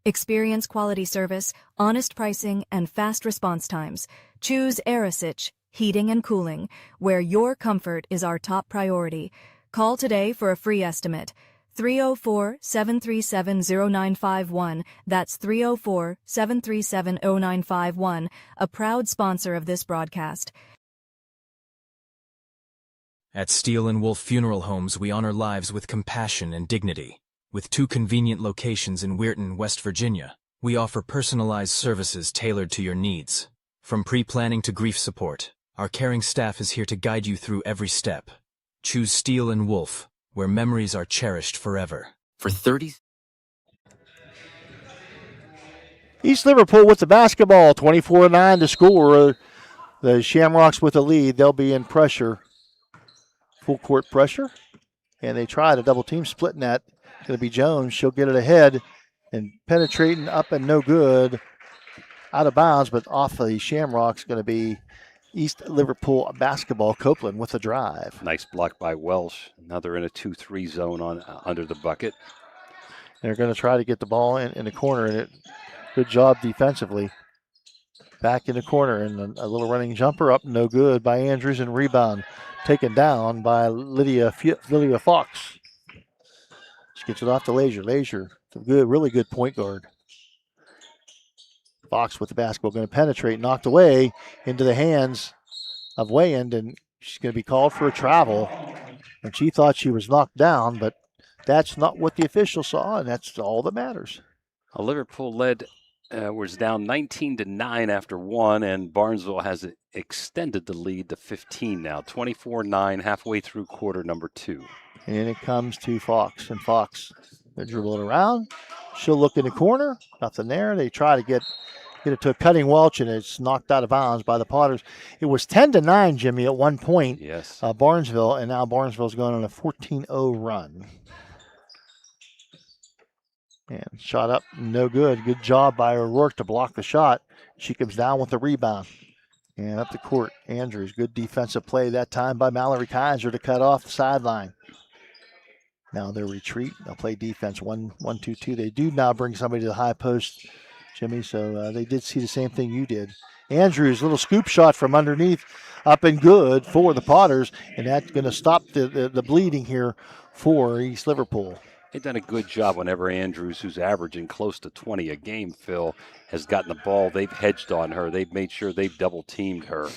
Experience quality service, honest pricing, and fast response times. Choose Arisich Heating and Cooling, where your comfort is our top priority. Call today for a free estimate. 304-737-0951. That's 304-737-0951, a proud sponsor of this broadcast. At Steel & Wolf Funeral Homes, we honor lives with compassion and dignity. With 2 convenient locations in Weirton, West Virginia, we offer personalized services tailored to your needs. From pre-planning to grief support, our caring staff is here to guide you through every step. Choose Steel & Wolf, where memories are cherished forever. For 30. East Liverpool with the basketball, 24-9 to score. The Shamrocks with the lead. They'll be in pressure full court pressure. And they try to double team, splitting that. It's going to be Jones. She'll get it ahead and penetrating up and no good. Out of bounds, but off the Shamrocks, going to be East Liverpool basketball. Copeland with a drive. Nice block by Welsh. Now they're in a 2-3 zone on under the bucket. They're going to try to get the ball in the corner, and good job defensively. Back in the corner, and a little running jumper up, no good by Andrews, and rebound taken down by Lydia Fox. She gets it off to Leisure. Leisure, really good point guard. Fox with the basketball, going to penetrate, knocked away into the hands of Wayand, and she's going to be called for a travel. And she thought she was knocked down, but that's not what the official saw, and that's all that matters. Liverpool was down 19-9 after one, and Barnesville has extended the lead to 15 now. 24-9 halfway through quarter number 2. And it comes to Fox, and Fox, they dribble it around. She'll look in the corner, nothing there. They try to get it to a cutting Welch, and it's knocked out of bounds by the Potters. It was 10-9, Jimmy, at one point. Yes. Barnesville, and now Barnesville's going on a 14-0 run. And shot up, no good. Good job by O'Rourke to block the shot. She comes down with the rebound. And up the court, Andrews. Good defensive play that time by Mallory Kaiser to cut off the sideline. Now they'll retreat. They'll play defense 1-2-2. They do now bring somebody to the high post, Jimmy, so they did see the same thing you did. Andrews, little scoop shot from underneath, up and good for the Potters, and that's going to stop the bleeding here for East Liverpool. They've done a good job whenever Andrews, who's averaging close to 20 a game, Phil, has gotten the ball. They've hedged on her. They've made sure they've double-teamed her.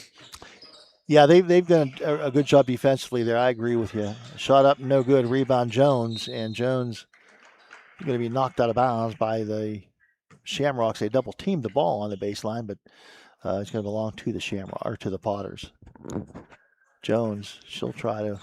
Yeah, they've done a good job defensively there. I agree with you. Shot up, no good. Rebound Jones, and Jones going to be knocked out of bounds by the Shamrocks. They double-teamed the ball on the baseline, but it's going to belong to the Shamrock or to the Potters. Jones, she'll try to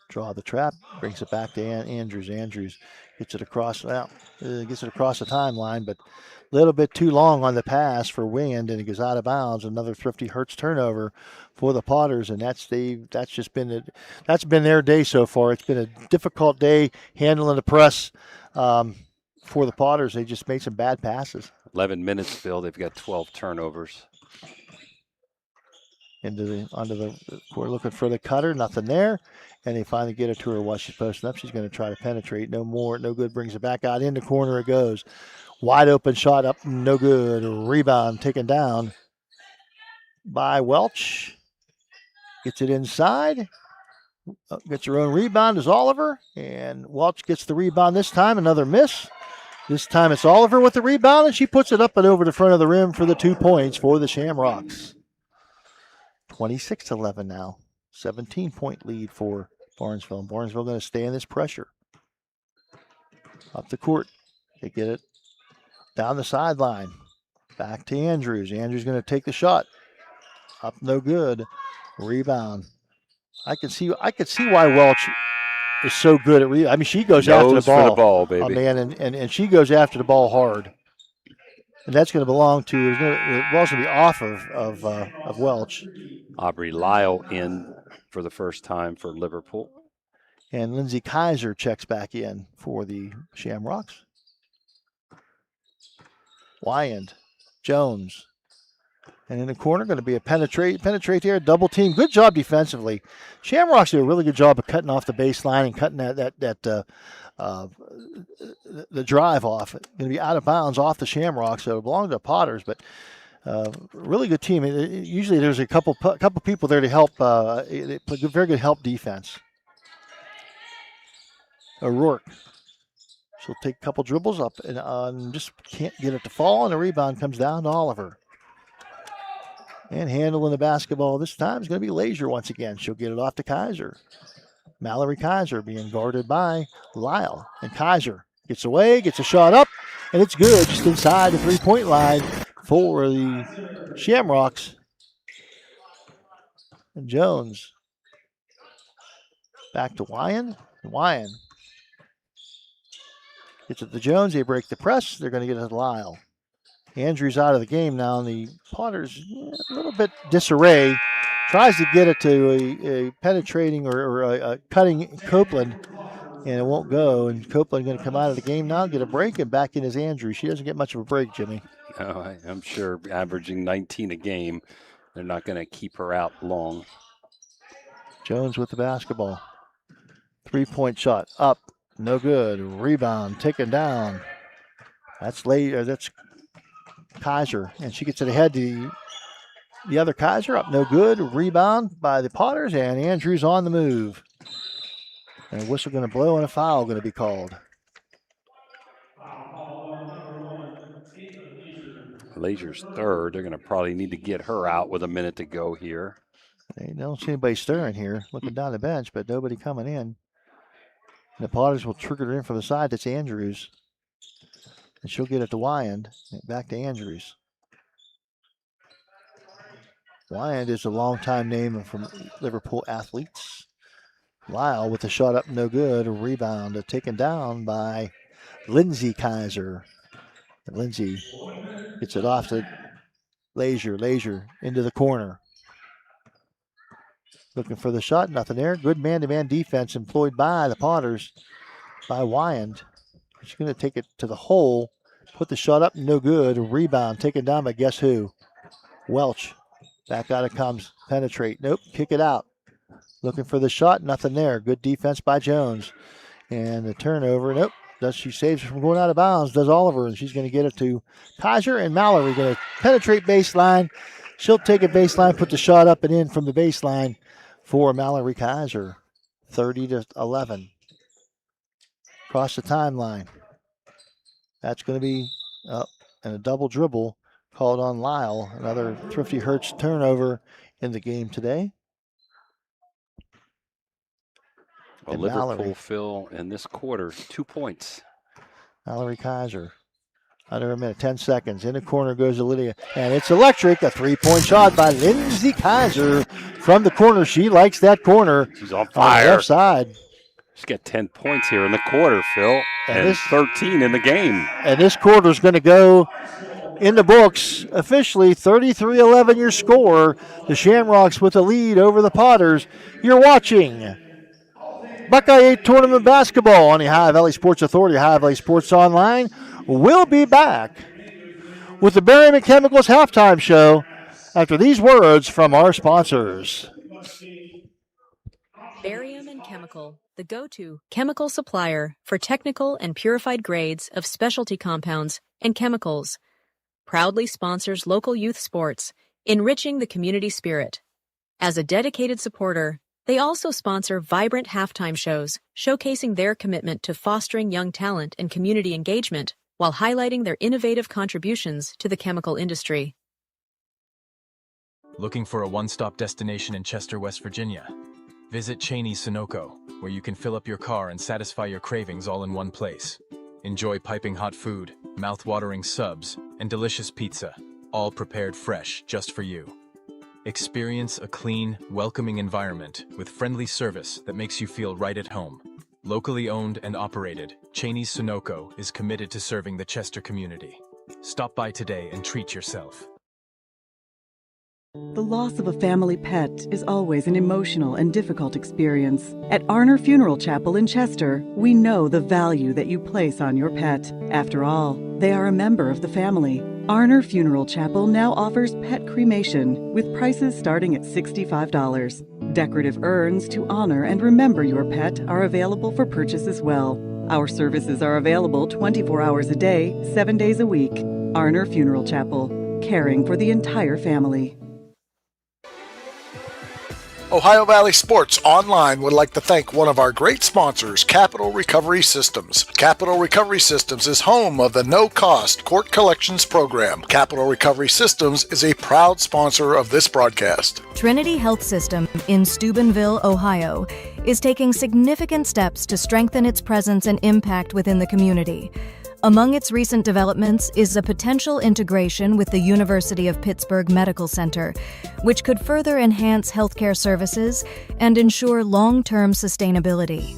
draw the trap, brings it back to Andrews. Andrews gets it across. Gets it across the timeline, but a little bit too long on the pass for Wind, and it goes out of bounds. Another Thrifty Hertz turnover for the Potters, and that's been their day so far. It's been a difficult day handling the press for the Potters. They just made some bad passes. 11 minutes, Phil. They've got 12 turnovers. Onto the we're looking for the cutter, nothing there, and they finally get it to her while she's posting up. She's going to try to penetrate, no good, brings it back out in the corner. It goes wide open shot up, no good. Rebound taken down by Welch. Gets it inside, gets her own rebound is Oliver, and Welch gets the rebound this time. Another miss. This time it's Oliver with the rebound, and she puts it up and over the front of the rim for the 2 points for the Shamrocks. 26-11 now. 17-point lead for Barnesville. And Barnesville going to stay in this pressure. Up the court. They get it down the sideline. Back to Andrews. Andrews going to take the shot. Up, no good. Rebound. I could see why Welch is so good at rebound. I mean, she goes after the ball. For the ball, baby. Oh, man, and she goes after the ball hard. And that's going to belong to, the ball's going to be off of Welch. Aubrey Lyle in for the first time for Liverpool. And Lindsay Kaiser checks back in for the Shamrocks. Wyand, Jones. And in the corner, going to be a penetrate there, double team. Good job defensively. Shamrocks do a really good job of cutting off the baseline and cutting the drive off. Going to be out of bounds off the Shamrocks, so it belongs to the Potters, but really good team. Usually there's a couple people there to help. They play very good help defense. O'Rourke. She'll take a couple dribbles up and just can't get it to fall, and the rebound comes down to Oliver. And handling the basketball this time is going to be Leisure once again. She'll get it off to Kaiser. Mallory Kaiser being guarded by Lyle. And Kaiser gets away, gets a shot up, and it's good just inside the three-point line for the Shamrocks. And Jones back to Wyan. Wyan gets it to Jones. They break the press. They're going to get it to Lyle. Andrews out of the game now, and the Potters a little bit disarray Tries to get it to a penetrating or a cutting Copeland, and it won't go. And Copeland going to come out of the game now, get a break, and back in is Andrews. She doesn't get much of a break, Jimmy. No, I'm sure averaging 19 a game, they're not going to keep her out long. Jones with the basketball. 3-point shot up, no good. Rebound taken down. That's Kaiser, and she gets it ahead to the other Kaiser, up no good. Rebound by the Potters, and Andrews on the move. And a whistle going to blow and a foul going to be called. Lazier's third. They're going to probably need to get her out with a minute to go here. They don't see anybody stirring here, looking down the bench, but nobody coming in. And the Potters will trigger it in from the side. That's Andrews. And she'll get it to Wyand. Back to Andrews. Wyand is a long-time name from Liverpool athletes. Lyle with the shot up, no good. A rebound taken down by Lindsay Kaiser. And Lindsay gets it off to Lazier. Lazier into the corner. Looking for the shot, nothing there. Good man-to-man defense employed by the Potters, by Wyand. She's going to take it to the hole, put the shot up, no good. A rebound taken down by guess who? Welch. Back out it comes. Penetrate. Nope. Kick it out. Looking for the shot. Nothing there. Good defense by Jones. And the turnover. Nope. She saves her from going out of bounds. Does Oliver. And she's going to get it to Kaiser. And Mallory going to penetrate baseline. She'll take it baseline, put the shot up and in from the baseline for Mallory Kaiser. 30-11. Across the timeline. That's going to be up. And a double dribble called on Lyle. Another Thrifty Hertz turnover in the game today. Well, Liverpool, Phil, in this quarter, 2 points. Mallory Kaiser. Under a minute, 10 seconds. In the corner goes to Lydia. And it's electric. A 3-point shot by Lindsay Kaiser from the corner. She likes that corner. She's on fire. On the left side. She's got 10 points here in the quarter, Phil, and 13 in the game. And this quarter is going to go in the books officially. 33-11 your score. The Shamrocks with the lead over the Potters. You're watching Buckeye 8 Tournament Basketball on the Ohio Valley Sports Authority, Ohio Valley Sports Online. We'll be back with the Berryman Chemicals halftime show after these words from our sponsors. Barium & Chemical, the go-to chemical supplier for technical and purified grades of specialty compounds and chemicals. Proudly sponsors local youth sports, enriching the community spirit. As a dedicated supporter, they also sponsor vibrant halftime shows, showcasing their commitment to fostering young talent and community engagement while highlighting their innovative contributions to the chemical industry. Looking for a one-stop destination in Chester, West Virginia? Visit Cheney's Sunoco, where you can fill up your car and satisfy your cravings all in one place. Enjoy piping hot food, mouth-watering subs, and delicious pizza, all prepared fresh just for you. Experience a clean, welcoming environment with friendly service that makes you feel right at home. Locally owned and operated, Cheney's Sunoco is committed to serving the Chester community. Stop by today and treat yourself. The loss of a family pet is always an emotional and difficult experience. At Arner Funeral Chapel in Chester, we know the value that you place on your pet. After all, they are a member of the family. Arner Funeral Chapel now offers pet cremation with prices starting at $65. Decorative urns to honor and remember your pet are available for purchase as well. Our services are available 24 hours a day, 7 days a week. Arner Funeral Chapel, caring for the entire family. Ohio Valley Sports Online would like to thank one of our great sponsors, Capital Recovery Systems. Capital Recovery Systems is home of the no-cost court collections program. Capital Recovery Systems is a proud sponsor of this broadcast. Trinity Health System in Steubenville, Ohio, is taking significant steps to strengthen its presence and impact within the community. Among its recent developments is a potential integration with the University of Pittsburgh Medical Center, which could further enhance healthcare services and ensure long-term sustainability.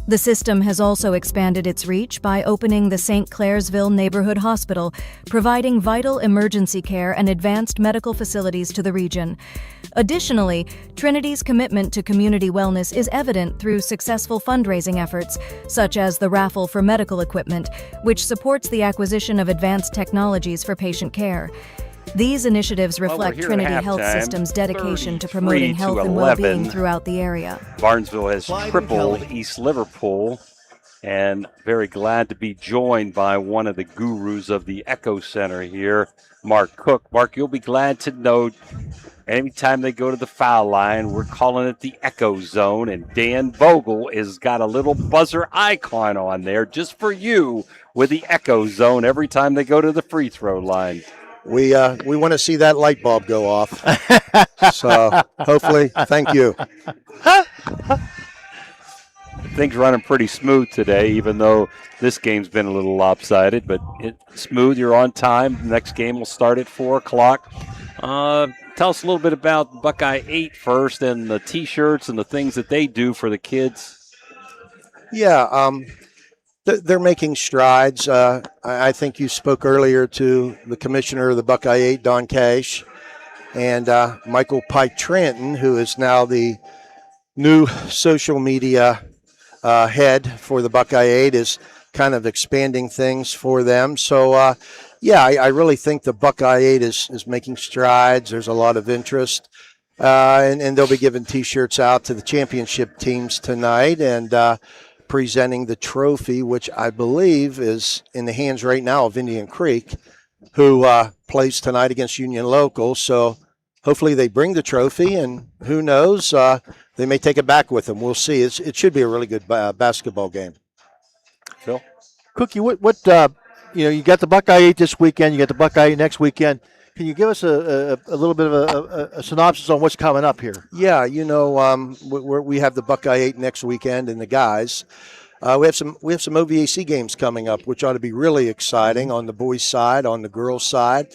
The system has also expanded its reach by opening the St. Clairsville Neighborhood Hospital, providing vital emergency care and advanced medical facilities to the region. Additionally, Trinity's commitment to community wellness is evident through successful fundraising efforts, such as the raffle for medical equipment, which supports the acquisition of advanced technologies for patient care. These initiatives reflect Trinity Health System's dedication to promoting health and well-being throughout the area. Barnesville has tripled East Liverpool, and very glad to be joined by one of the gurus of the Echo Center here, Mark Cook. Mark, you'll be glad to know anytime they go to the foul line, we're calling it the Echo Zone, and Dan Vogel has got a little buzzer icon on there just for you with the Echo Zone every time they go to the free throw line. We want to see that light bulb go off. So hopefully, thank you. Things running pretty smooth today, even though this game's been a little lopsided, but it's smooth. You're on time. The next game will start at 4 o'clock. Tell us a little bit about Buckeye 8 first and the T-shirts and the things that they do for the kids. Yeah, they're making strides. I think you spoke earlier to the commissioner of the Buckeye 8, Don Cash, and Michael Pike Trenton, who is now the new social media head for the Buckeye 8, is kind of expanding things for them. So, I really think the Buckeye 8 is making strides. There's a lot of interest. And they'll be giving T-shirts out to the championship teams tonight and presenting the trophy, which I believe is in the hands right now of Indian Creek, who plays tonight against Union Local. So hopefully they bring the trophy, and who knows, they may take it back with them. We'll see. It should be a really good basketball game. Phil? Cookie, what you got the Buckeye 8 this weekend, you got the Buckeye 8 next weekend. Can you give us a little bit of a synopsis on what's coming up here? Yeah, we have the Buckeye 8 next weekend, and the guys. We have some OVAC games coming up, which ought to be really exciting on the boys' side, on the girls' side.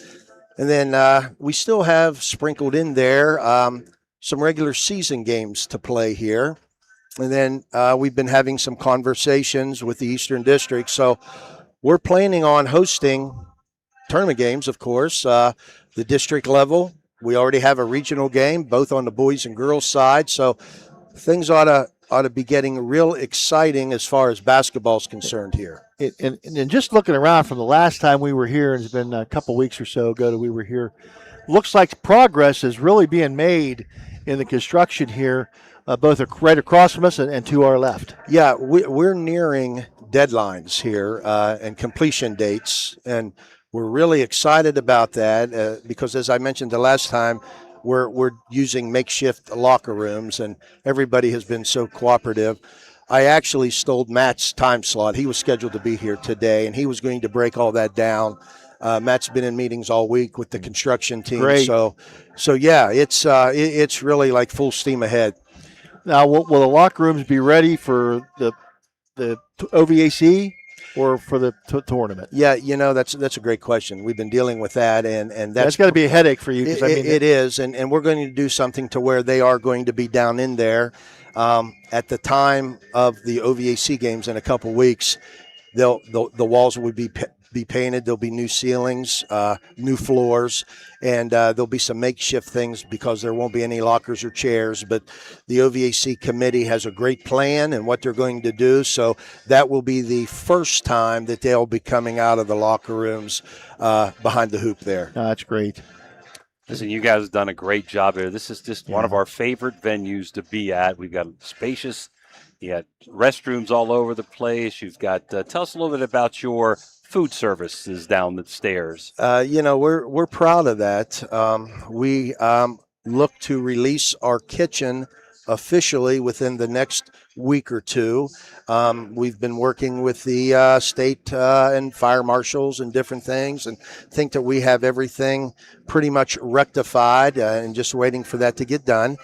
And then we still have sprinkled in there some regular season games to play here. And then we've been having some conversations with the Eastern District. So we're planning on hosting tournament games, of course, the district level. We already have a regional game, both on the boys and girls side. So things ought to be getting real exciting as far as basketball is concerned here. And just looking around from the last time we were here, and it's been a couple weeks or so ago that we were here, looks like progress is really being made in the construction here, both right across from us and to our left. Yeah, we're nearing deadlines here and completion dates, and we're really excited about that because, as I mentioned the last time, we're using makeshift locker rooms, and everybody has been so cooperative. I actually stole Matt's time slot. He was scheduled to be here today, and he was going to break all that down. Matt's been in meetings all week with the construction team. Great. So yeah, it's really like full steam ahead. Now, will the locker rooms be ready for the OVAC or for the tournament? Yeah, that's a great question. We've been dealing with that, and that's got to be a headache for you. It is, and we're going to do something to where they are going to be down in there at the time of the OVAC games in a couple weeks. The walls will be painted. There'll be new ceilings, new floors, and there'll be some makeshift things because there won't be any lockers or chairs. But the OVAC committee has a great plan and what they're going to do. So that will be the first time that they'll be coming out of the locker rooms behind the hoop there. Oh, that's great. Listen, you guys have done a great job here. This is just one of our favorite venues to be at. We've got spacious, you got restrooms all over the place. You've got, tell us a little bit about your food services down the stairs. We're proud of that. We look to release our kitchen officially within the next week or two. We've been working with the state and fire marshals and different things, and think that we have everything pretty much rectified and just waiting for that to get done.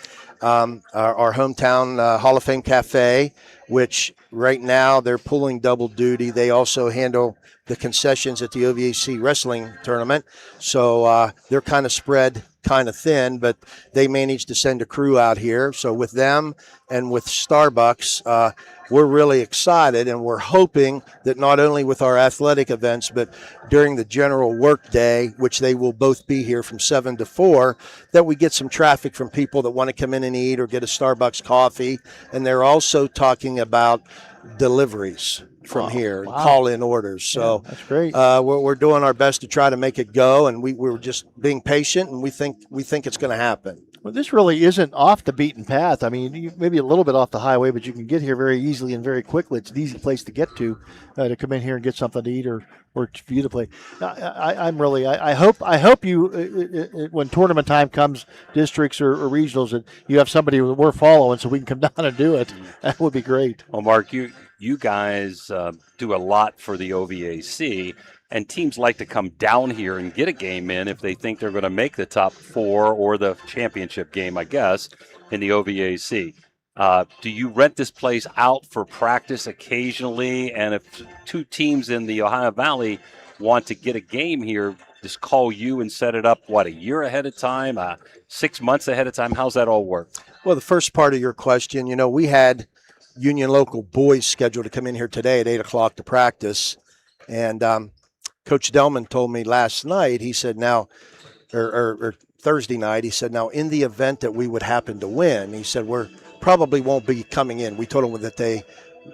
Our hometown Hall of Fame Cafe, which right now they're pulling double duty. They also handle the concessions at the OVAC wrestling tournament. So they're kind of spread kind of thin, but they managed to send a crew out here. So with them and with Starbucks, we're really excited, and we're hoping that not only with our athletic events, but during the general work day, which they will both be here from 7 to 4, that we get some traffic from people that want to come in and eat or get a Starbucks coffee. And they're also talking about deliveries from here, call-in orders. So that's great. We're doing our best to try to make it go, and we're just being patient, and we think it's going to happen. Well, this really isn't off the beaten path. I mean, maybe a little bit off the highway, but you can get here very easily and very quickly. It's an easy place to get to come in here and get something to eat or for you to play. I hope you when tournament time comes, districts or regionals, and you have somebody we're following so we can come down and do it. That would be great. Well, Mark, you guys do a lot for the OVAC, and teams like to come down here and get a game in if they think they're going to make the top 4 or the championship game, I guess, in the OVAC. Do you rent this place out for practice occasionally? And if 2 teams in the Ohio Valley want to get a game here, just call you and set it up, a year ahead of time, 6 months ahead of time? How's that all work? Well, the first part of your question, we had Union Local boys scheduled to come in here today at 8 o'clock to practice. And Coach Delman told me last night, he said or Thursday night, he said, now in the event that we would happen to win, he said, we're probably won't be coming in. We told them that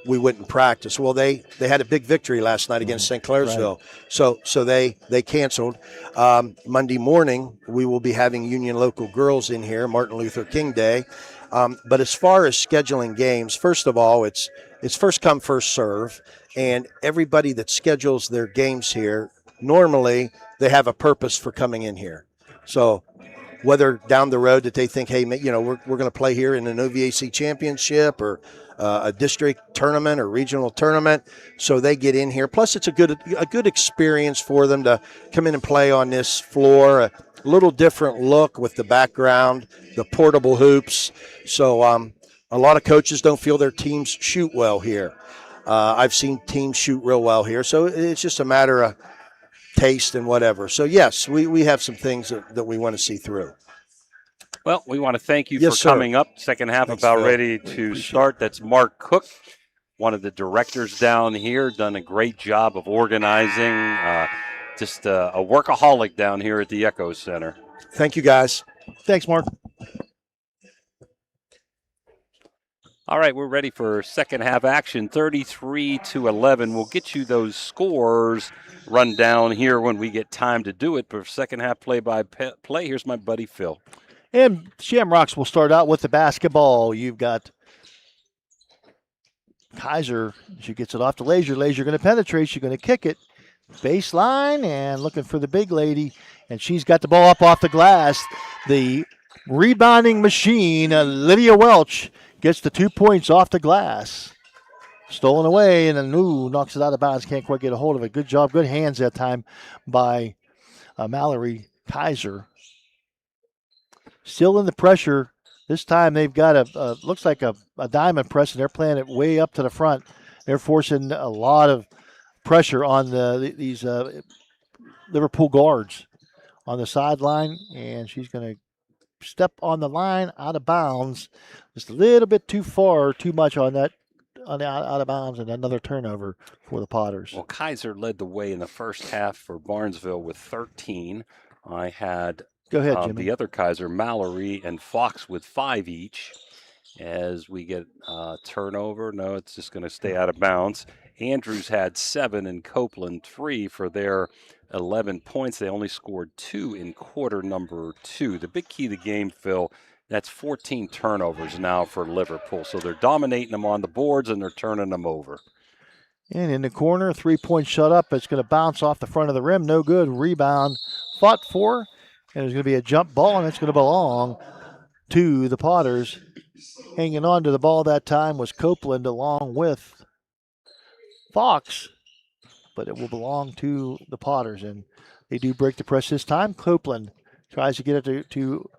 we wouldn't practice. Well, they had a big victory last night against St. Clairsville. Right. So they canceled. Monday morning, we will be having Union Local girls in here, Martin Luther King Day. But as far as scheduling games, first of all, it's first come, first serve. And everybody that schedules their games here, normally they have a purpose for coming in here. So whether down the road that they think, hey, we're going to play here in an OVAC championship or a district tournament or regional tournament, so they get in here. Plus, it's a good experience for them to come in and play on this floor. A little different look with the background, the portable hoops. So a lot of coaches don't feel their teams shoot well here. I've seen teams shoot real well here, so it's just a matter of taste and whatever. So, yes, we have some things that we want to see through. Well, we want to thank you for coming up. Second half ready to start. That's Mark Cook, one of the directors down here, done a great job of organizing. Just a workaholic down here at the Echo Center. Thank you, guys. Thanks, Mark. All right, we're ready for second half action, 33-11. We'll get you those scores run down here when we get time to do it. But for second half play-by-play, here's my buddy Phil. And Shamrocks will start out with the basketball. You've got Kaiser. She gets it off to Lazier. Lazier going to penetrate. She's going to kick it. Baseline and looking for the big lady. And she's got the ball up off the glass. The rebounding machine, Lydia Welch, gets the 2 points off the glass. Stolen away, and then knocks it out of bounds. Can't quite get a hold of it. Good job. Good hands that time by Mallory Kaiser. Still in the pressure. This time they've got looks like a diamond press, and they're playing it way up to the front. They're forcing a lot of pressure on these Liverpool guards on the sideline, and she's going to step on the line out of bounds. Just a little bit too far, too much on that. On the out of bounds, and another turnover for the Potters. Well, Kaiser led the way in the first half for Barnesville with 13. I had Go ahead, Jimmy. The other Kaiser, Mallory and Fox with 5 each. As we get turnover, no, it's just going to stay out of bounds. Andrews had 7 and Copeland 3 for their 11 points. They only scored 2 in quarter number 2. The big key to the game, Phil, that's 14 turnovers now for Liverpool. So they're dominating them on the boards and they're turning them over. And in the corner, 3-point shut up. It's going to bounce off the front of the rim. No good. Rebound fought for. And there's going to be a jump ball, and it's going to belong to the Potters. Hanging on to the ball that time was Copeland along with Fox. But it will belong to the Potters. And they do break the press this time. Copeland tries to get it to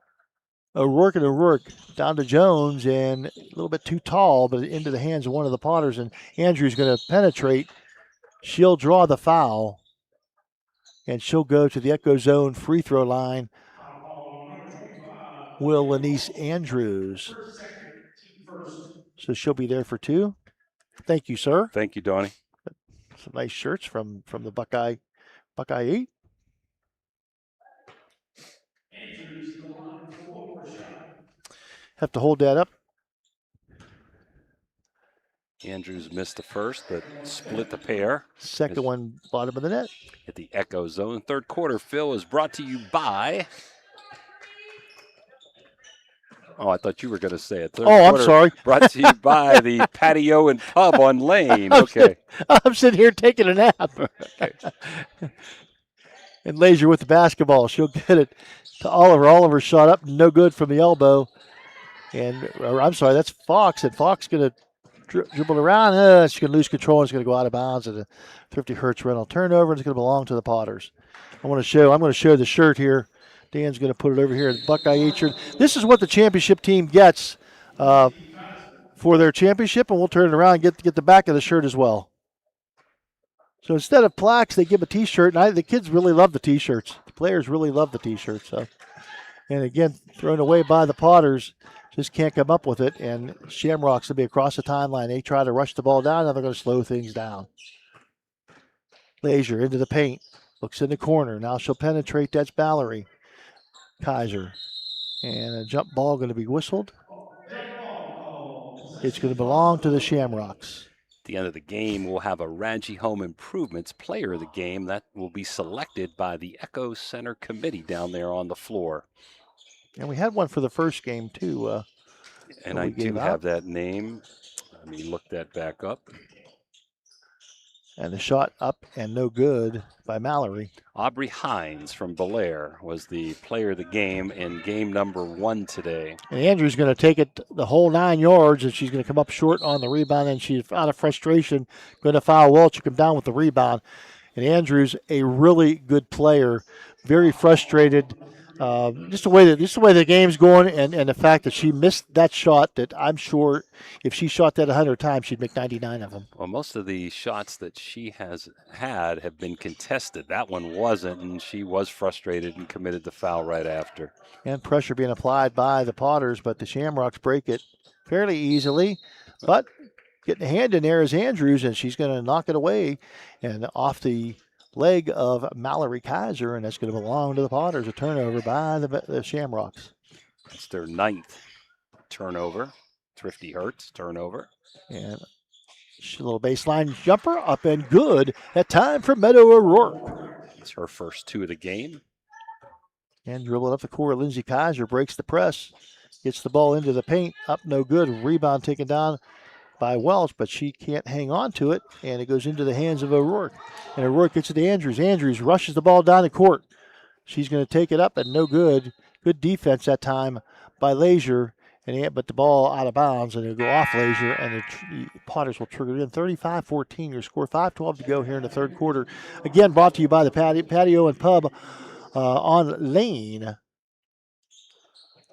O'Rourke down to Jones, and a little bit too tall, but into the hands of one of the Potters, and Andrew's going to penetrate. She'll draw the foul, and she'll go to the Echo Zone free throw line. Will Lanise Andrews. So she'll be there for 2. Thank you, sir. Thank you, Donnie. Some nice shirts from the Buckeye 8. Have to hold that up. Andrews missed the first, but split the pair. Second one, bottom of the net. At the Echo Zone. Third quarter, Phil, is brought to you by... Oh, I thought you were going to say it. Third I'm sorry. Brought to you by the Patio and Pub on Lane. Okay. I'm sitting here taking a nap. Okay. And Laser with the basketball. She'll get it to Oliver. Oliver shot up, no good from the elbow. And I'm sorry, that's Fox. And Fox going to dribble around. She's going to lose control and it's going to go out of bounds at a Thrifty Hertz rental turnover. And it's going to belong to the Potters. I'm going to show the shirt here. Dan's going to put it over here. The Buckeye 8 shirt. This is what the championship team gets for their championship, and we'll turn it around and get the back of the shirt as well. So instead of plaques, they give a T-shirt, and the kids really love the T-shirts. The players really love the T-shirts. So, and again, thrown away by the Potters. Just can't come up with it, and Shamrocks will be across the timeline. They try to rush the ball down, now they're going to slow things down. Laser into the paint. Looks in the corner. Now she'll penetrate. That's Mallory Kaiser. And a jump ball going to be whistled. It's going to belong to the Shamrocks. At the end of the game, we'll have a Radji Home Improvements player of the game. That will be selected by the Echo Center committee down there on the floor. And we had one for the first game, too. And I do have that name. Let me look that back up. And the shot up and no good by Mallory. Aubrey Hines from Belair was the player of the game in game number 1 today. And Andrew's going to take it the whole 9 yards, and she's going to come up short on the rebound, and she's out of frustration going to foul Welch and come down with the rebound. And Andrew's a really good player, very frustrated. Just the way the game's going, and the fact that she missed that shot that I'm sure if she shot that 100 times, she'd make 99 of them. Well, most of the shots that she has had have been contested. That one wasn't, and she was frustrated and committed the foul right after. And pressure being applied by the Potters, but the Shamrocks break it fairly easily. But getting a hand in there is Andrews, and she's going to knock it away and off the leg of Mallory Kaiser, and that's going to belong to the Potters. A turnover by the Shamrocks. It's their 9th turnover. Thrifty Hertz turnover. And a little baseline jumper up and good. That time for Meadow O'Rourke. It's her first 2 of the game. And dribbling up the court, Lindsey Kaiser breaks the press. Gets the ball into the paint. Up no good. Rebound taken down by Welch, but she can't hang on to it, and it goes into the hands of O'Rourke. And O'Rourke gets it to Andrews. Andrews rushes the ball down the court. She's going to take it up, and no good. Good defense that time by Lazier, but the ball out of bounds, and it'll go off Lazier, and the Potters will trigger it in 35-14. Your score, 5:12 to go here in the third quarter. Again, brought to you by the Patio and Pub on Lane.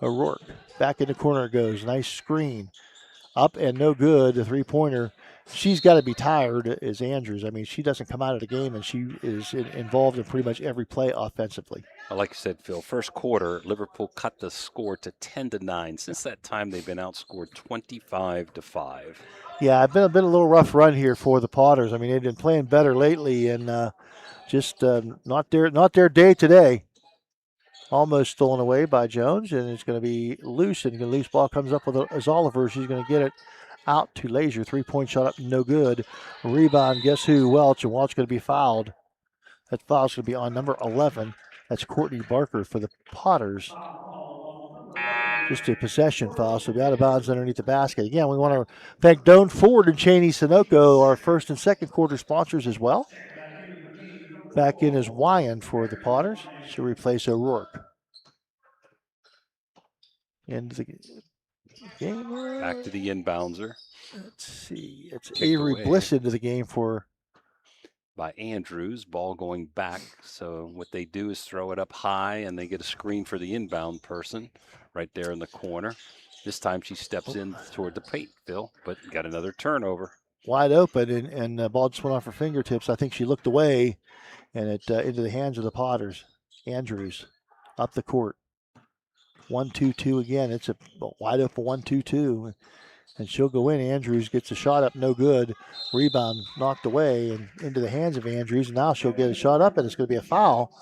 O'Rourke back in the corner it goes. Nice screen. Up and no good, the three-pointer. She's got to be tired, is Andrews. I mean, she doesn't come out of the game, and she is involved in pretty much every play offensively. Like I said, Phil, first quarter, Liverpool cut the score to 10-9. Since that time, they've been outscored 25-5. Yeah, it's been a little rough run here for the Potters. I mean, they've been playing better lately, and just not their day today. Almost stolen away by Jones, and it's going to be loose, and the loose ball comes up as Oliver. She's going to get it out to Lazier. 3-point shot up, no good. Rebound, guess who? Welch, and Welch going to be fouled. That foul's going to be on number 11. That's Courtney Barker for the Potters. Just a possession foul, so out of bounds underneath the basket. Again, we want to thank Doan Ford and Cheney Sunoco, our first and second quarter sponsors as well. Back in is Wyan for the Potters. She'll replace O'Rourke. Into the game. Back to the inbounder. Let's see. It's Avery Bliss into the game for. By Andrews. Ball going back. So what they do is throw it up high, and they get a screen for the inbound person right there in the corner. This time she steps in toward the paint, Phil, but got another turnover. Wide open, and the ball just went off her fingertips. I think she looked away, and it into the hands of the Potters. Andrews up the court. 1-2-2 again. It's a wide open 1-2-2. And she'll go in. Andrews gets a shot up, no good. Rebound knocked away and into the hands of Andrews. And now she'll get a shot up, and it's going to be a foul.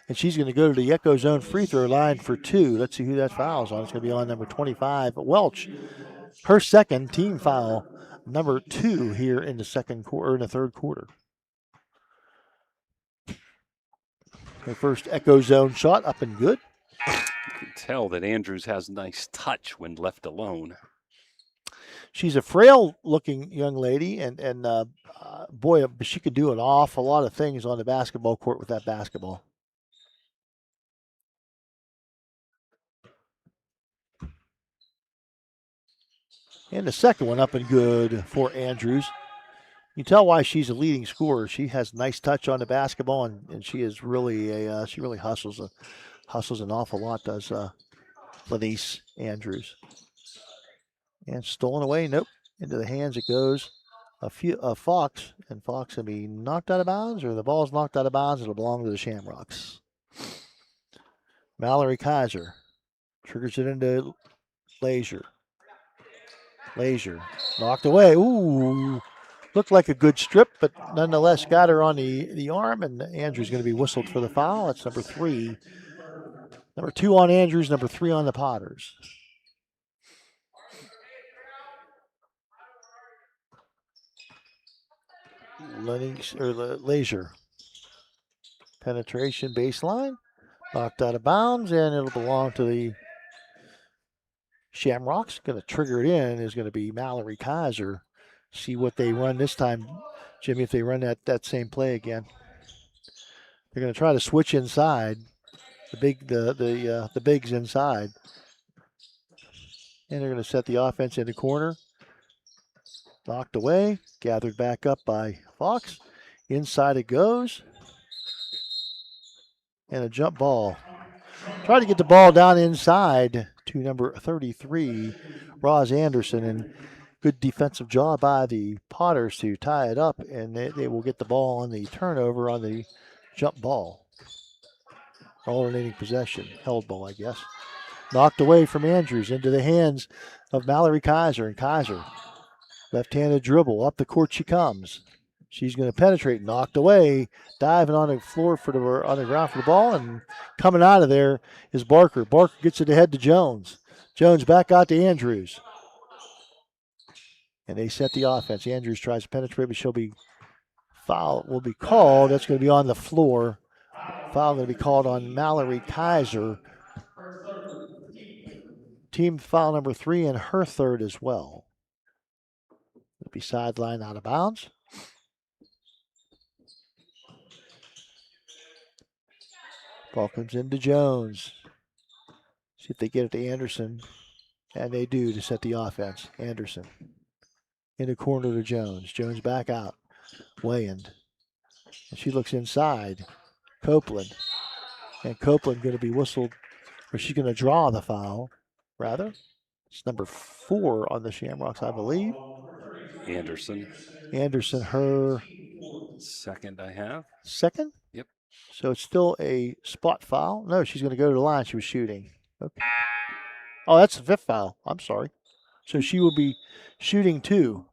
And she's going to go to the Echo Zone free throw line for 2. Let's see who that foul's on. It's going to be on number 25, Welch. Her second team foul, number 2 here in the third quarter. Her first Echo Zone shot up and good. You can tell that Andrews has nice touch when left alone. She's a frail-looking young lady, and boy, she could do an awful lot of things on the basketball court with that basketball. And the second one up and good for Andrews. You can tell why she's a leading scorer. She has nice touch on the basketball, and she is really she really hustles an awful lot. Does Lanice Andrews? And stolen away. Nope. Into the hands it goes. Fox. And Fox will be knocked out of bounds, or the ball's knocked out of bounds. It'll belong to the Shamrocks. Mallory Kaiser triggers it into Leisure. Knocked away. Ooh. Looked like a good strip, but nonetheless got her on the arm, and Andrews going to be whistled for the foul. That's number 3. Number 2 on Andrews, number 3 on the Potters. Leisure. Penetration baseline. Knocked out of bounds, and it'll belong to the Shamrocks. Going to trigger it in is going to be Mallory Kaiser. See what they run this time, Jimmy, if they run that same play again. They're going to try to switch inside. The bigs inside. And they're going to set the offense in the corner. Knocked away. Gathered back up by Fox. Inside it goes. And a jump ball. Try to get the ball down inside to number 33, Roz Anderson. And good defensive job by the Potters to tie it up. And they will get the ball on the turnover on the jump ball. Alternating possession. Held ball, I guess. Knocked away from Andrews into the hands of Mallory Kaiser. And Kaiser, left-handed dribble. Up the court she comes. She's going to penetrate. Knocked away. Diving on the floor on the ground for the ball. And coming out of there is Barker. Barker gets it ahead to Jones. Jones back out to Andrews. And they set the offense. Andrews tries to penetrate, but she'll be foul. Will be called. That's going to be on the floor. Foul going to be called on Mallory Kaiser. Team foul number 3 and her third as well. It'll be sideline out of bounds. Ball comes into Jones. See if they get it to Anderson. And they do to set the offense. Anderson in the corner to Jones. Jones back out. Wayand. And she looks inside. Copeland. And Copeland going to be whistled, or she's going to draw the foul, rather. It's number 4 on the Shamrocks, I believe. Anderson, her second, I have. Second? Yep. So it's still a spot foul? No, she's going to go to the line. She was shooting. Okay. Oh, that's the 5th foul. I'm sorry. So she will be shooting 2.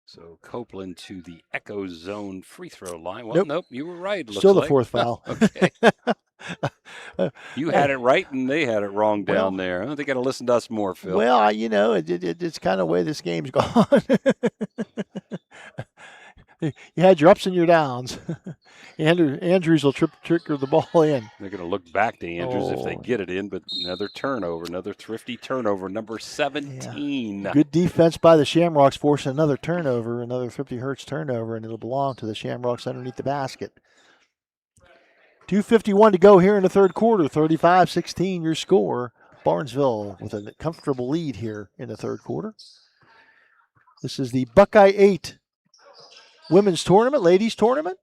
So Copeland to the Echo Zone free throw line. Well, nope, you were right. Still the 4th foul. Okay. You had it right and they had it wrong down there. They got to listen to us more, Phil. Well, it's kind of the way this game's gone. You had your ups and your downs. Andrews will trigger the ball in. They're going to look back to Andrews if they get it in, but another turnover, another thrifty turnover, number 17. Yeah. Good defense by the Shamrocks, forcing another turnover, another 50 hertz turnover, and it'll belong to the Shamrocks underneath the basket. 2:51 to go here in the third quarter. 35-16 your score. Barnesville with a comfortable lead here in the third quarter. This is the Buckeye 8 women's tournament, ladies tournament.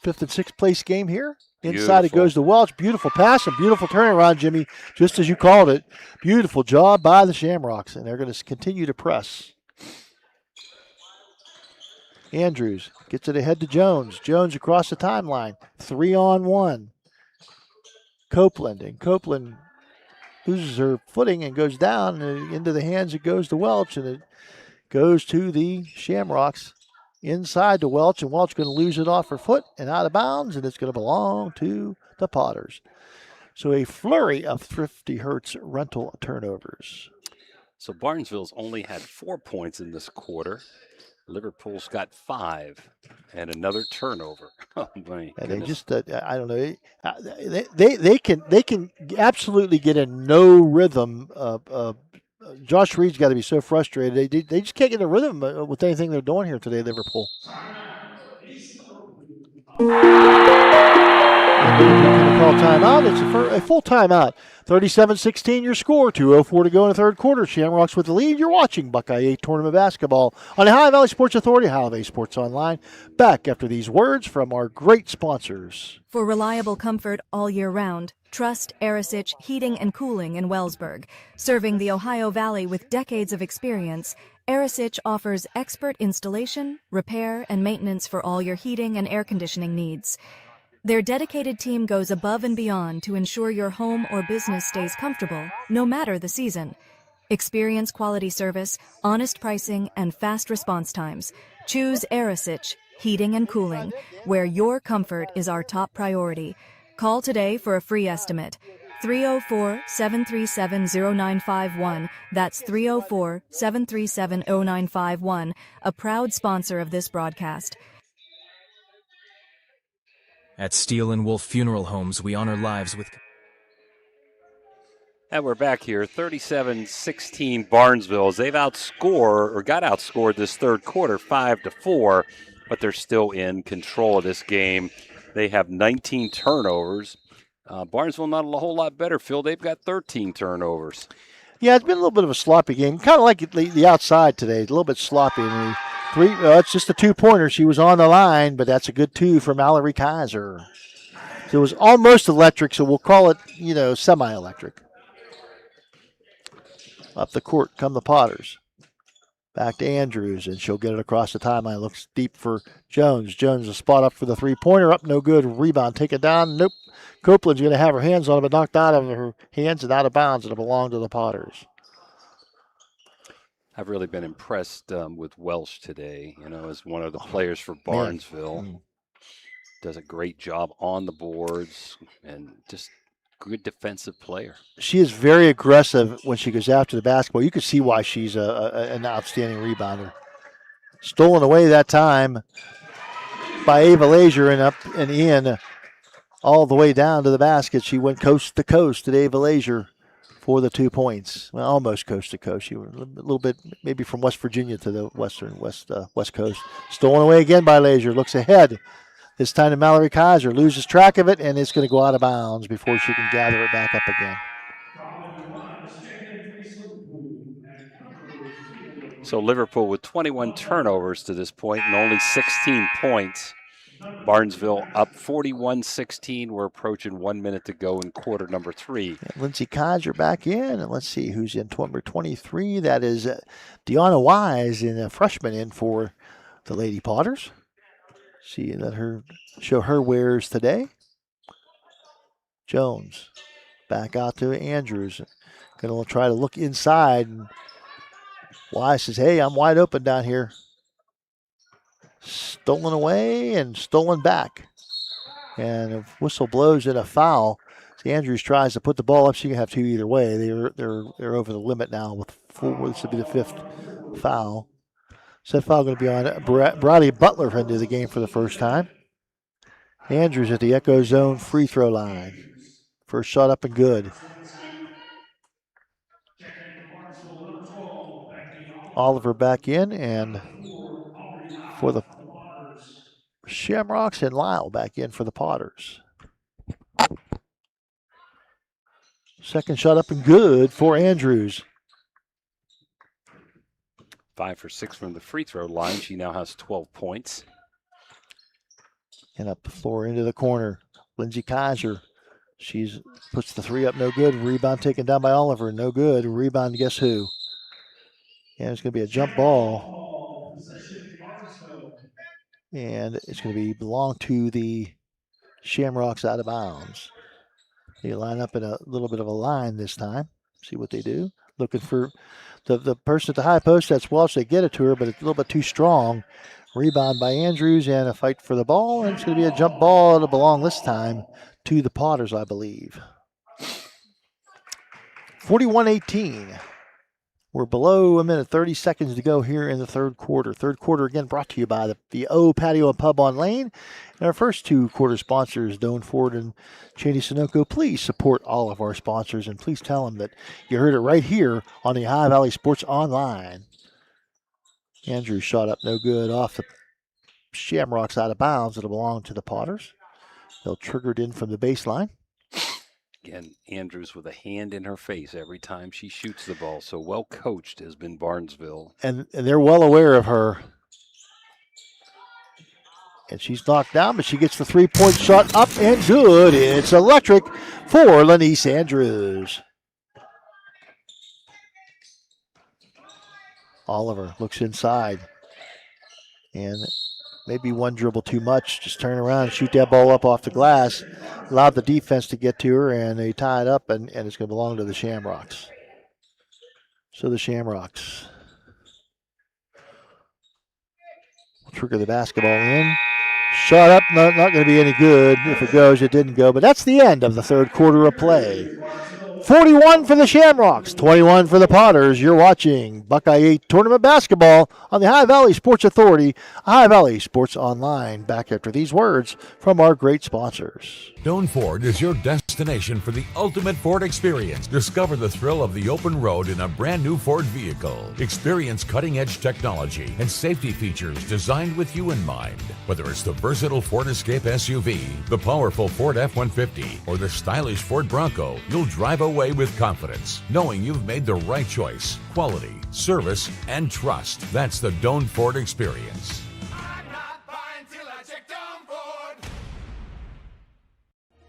5th and 6th place game here. Inside it goes to Welch. Beautiful pass and beautiful turnaround, Jimmy, just as you called it. Beautiful job by the Shamrocks, and they're going to continue to press. Andrews gets it ahead to Jones. Jones across the timeline. 3-on-1. Copeland loses her footing and goes down, and into the hands it goes to Welch, and it goes to the Shamrocks inside to Welch, and Welch going to lose it off her foot and out of bounds, and it's going to belong to the Potters. So a flurry of Thrifty Hertz rental turnovers. So Barnesville's only had 4 points in this quarter. Liverpool's got 5 and another turnover. Oh my And goodness. they just, I don't know, they can absolutely get in no rhythm. Josh Reed's got to be so frustrated. They just can't get a rhythm with anything they're doing here today, Liverpool. Going to call timeout. It's a full timeout. 37-16 your score. 2:04 to go in the third quarter. Shamrocks with the lead. You're watching Buckeye 8 Tournament Basketball on the Ohio Valley Sports Authority, Ohio Valley Sports Online. Back after these words from our great sponsors. For reliable comfort all year round, trust Arisich Heating and Cooling in Wellsburg. Serving the Ohio Valley with decades of experience, Arisich offers expert installation, repair, and maintenance for all your heating and air conditioning needs. Their dedicated team goes above and beyond to ensure your home or business stays comfortable, no matter the season. Experience quality service, honest pricing, and fast response times. Choose Arisich Heating and Cooling, where your comfort is our top priority. Call today for a free estimate. 304-737-0951. That's 304-737-0951, a proud sponsor of this broadcast. At Steel and Wolf Funeral Homes, we honor lives with... And we're back here, 37-16 Barnesville. They've got outscored this third quarter 5-4, but they're still in control of this game. They have 19 turnovers. Barnesville not a whole lot better, Phil. They've got 13 turnovers. Yeah, it's been a little bit of a sloppy game, kind of like the outside today, a little bit sloppy. It's just a two-pointer. She was on the line, but that's a good two for Mallory Kaiser. So it was almost electric, so we'll call it, semi-electric. Up the court come the Potters. Back to Andrews, and she'll get it across the timeline. Looks deep for Jones. Jones, a spot up for the three-pointer. Up, no good. Rebound, take it down. Nope. Copeland's going to have her hands on it, but knocked out of her hands and out of bounds. It'll belong to the Potters. I've really been impressed with Welsh today, as one of the players for Barnesville. Does a great job on the boards and just good defensive player. She is very aggressive when she goes after the basketball. You can see why she's an outstanding rebounder. Stolen away that time by Ava Lazier and up and in all the way down to the basket. She went coast to coast at Ava Lazier for the 2 points. Well, almost coast to coast. She was a little bit maybe from West Virginia to the west coast. Stolen away again by Lazier. Looks ahead. This time to Mallory Kaiser. Loses track of it, and it's going to go out of bounds before she can gather it back up again. So Liverpool with 21 turnovers to this point and only 16 points. Barnesville up 41-16. We're approaching 1 minute to go in quarter number 3. And Lindsey Kaiser back in, and let's see who's in number 23. That is Deanna Wise, and a freshman in for the Lady Potters. See, let her show her wares today. Jones back out to Andrews. Going to try to look inside. And Wise says, hey, I'm wide open down here. Stolen away and stolen back. And if whistle blows in a foul, Andrews tries to put the ball up. She can have two either way. They're over the limit now with 4. This will be the 5th foul. Set foul going to be on Brady Butler into the game for the first time. Andrews at the Echo Zone free throw line. First shot up and good. Oliver back in, and for the Shamrocks, and Lyle back in for the Potters. Second shot up and good for Andrews. 5 for 6 from the free throw line. She now has 12 points. And up the floor into the corner. Lindsey Kaiser. She puts the 3 up, no good. Rebound taken down by Oliver, no good. Rebound, guess who? And it's going to be a jump ball. And it's going to belong to the Shamrocks out of bounds. They line up in a little bit of a line this time. See what they do. Looking for the person at the high post. That's Welch. They get it to her, but it's a little bit too strong. Rebound by Andrews and a fight for the ball. And it's going to be a jump ball. It'll belong this time to the Potters, I believe. 41-18. We're below a minute, 30 seconds to go here in the third quarter. Third quarter, again, brought to you by the O Patio and Pub on Lane. And our first two quarter sponsors, Doan Ford and Cheney Sunoco. Please support all of our sponsors, and please tell them that you heard it right here on the Ohio Valley Sports Online. Andrews shot up no good off the Shamrocks out of bounds. It'll belong to the Potters. They'll trigger it in from the baseline. Again, Andrews with a hand in her face every time she shoots the ball. So well coached has been Barnesville. And they're well aware of her. And she's knocked down, but she gets the three-point shot up and good. It's electric for Lanice Andrews. Oliver looks inside. And maybe one dribble too much. Just turn around and shoot that ball up off the glass. Allowed the defense to get to her, and they tie it up, and it's going to belong to the Shamrocks. So the Shamrocks will trigger the basketball in. Shot up, not going to be any good. If it goes, it didn't go. But that's the end of the third quarter of play. 41 for the Shamrocks, 21 for the Potters. You're watching Buckeye 8 Tournament Basketball on the Ohio Valley Sports Authority, Ohio Valley Sports Online. Back after these words from our great sponsors. Doan Ford is your destination for the ultimate Ford experience. Discover the thrill of the open road in a brand new Ford vehicle. Experience cutting-edge technology and safety features designed with you in mind. Whether it's the versatile Ford Escape SUV, the powerful Ford F-150, or the stylish Ford Bronco, you'll drive away with confidence, knowing you've made the right choice. Quality, service, and trust. That's the Doan Ford experience.